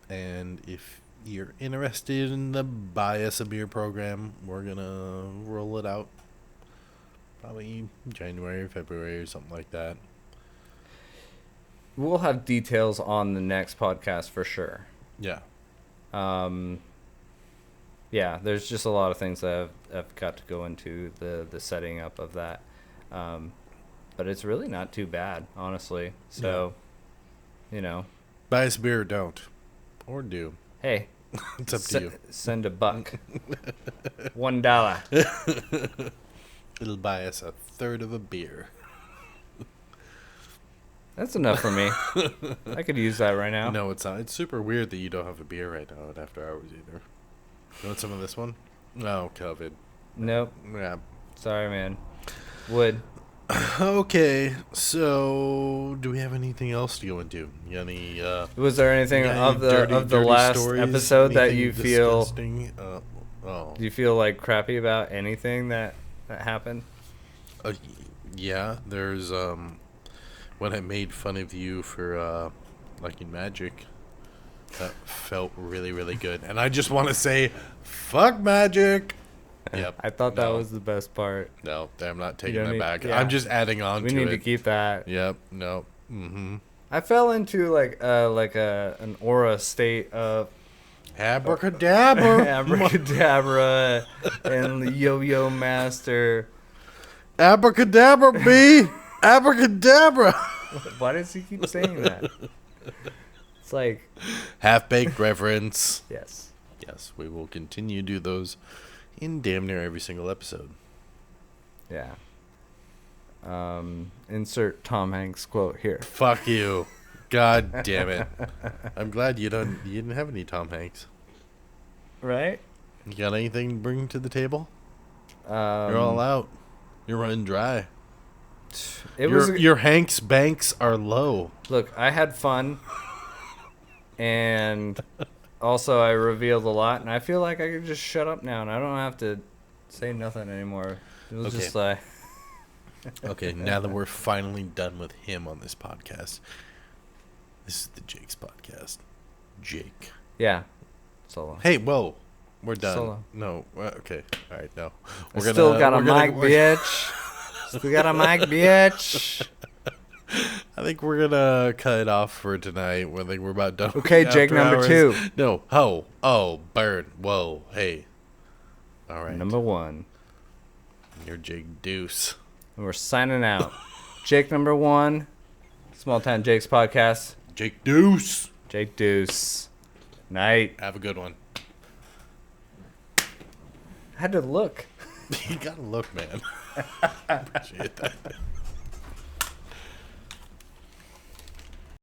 Speaker 1: And if you're interested in the buy us a beer program, we're gonna roll it out probably January or February or something like that.
Speaker 2: We'll have details on the next podcast for sure.
Speaker 1: Yeah.
Speaker 2: There's just a lot of things that I've got to go into the setting up of that. But it's really not too bad, honestly. So,
Speaker 1: buy us a beer or don't. Or do.
Speaker 2: Hey.
Speaker 1: It's up to you.
Speaker 2: Send a buck. $1.
Speaker 1: It'll buy us a third of a beer.
Speaker 2: That's enough for me. I could use that right now.
Speaker 1: No, it's not. It's super weird that you don't have a beer right now at After Hours either. You want some of this one? No, COVID.
Speaker 2: Nope.
Speaker 1: Yeah.
Speaker 2: Sorry, man. Would.
Speaker 1: Okay, so do we have anything else to go into? You got any?
Speaker 2: Was there anything of the last episode that you feel? Do you feel like crappy about anything that happened?
Speaker 1: Yeah, there's when I made fun of you for liking magic. That felt really, really good, and I just want to say, fuck magic. Yep.
Speaker 2: I thought that was the best part.
Speaker 1: No, I'm not taking that back.
Speaker 2: Yeah.
Speaker 1: I'm just adding on to it.
Speaker 2: We need to keep that.
Speaker 1: Yep. No. Mm-hmm.
Speaker 2: I fell into an aura state of
Speaker 1: abracadabra,
Speaker 2: abracadabra, and the yo-yo master.
Speaker 1: Abracadabra, B. Abracadabra.
Speaker 2: Why does he keep saying that? It's like
Speaker 1: half-baked reference.
Speaker 2: Yes.
Speaker 1: Yes, we will continue to do those in damn near every single episode.
Speaker 2: Yeah. Insert Tom Hanks quote here.
Speaker 1: Fuck you. God damn it. I'm glad you didn't have any Tom Hanks.
Speaker 2: Right?
Speaker 1: You got anything to bring to the table? You're all out. You're running dry. Your Hanks banks are low.
Speaker 2: Look, I had fun. And also, I revealed a lot, and I feel like I can just shut up now, and I don't have to say nothing anymore. It was just like...
Speaker 1: Okay, now that we're finally done with him on this podcast, this is the Jake's podcast. Jake.
Speaker 2: Yeah. Solo.
Speaker 1: Hey, whoa. We're done.
Speaker 2: Solo.
Speaker 1: No. Okay. All right, no.
Speaker 2: Still got a mic, bitch. Still got a mic, bitch.
Speaker 1: I think we're gonna cut it off for tonight. I think we're about done.
Speaker 2: Okay, Jake, number 2.
Speaker 1: No. Oh, bird. Whoa. Hey. All right.
Speaker 2: Number 1.
Speaker 1: You're Jake Deuce.
Speaker 2: And we're signing out. Jake number 1. Small Town Jake's podcast.
Speaker 1: Jake Deuce.
Speaker 2: Jake Deuce. Night.
Speaker 1: Have a good one.
Speaker 2: I had to look.
Speaker 1: You gotta look, man. Appreciate that.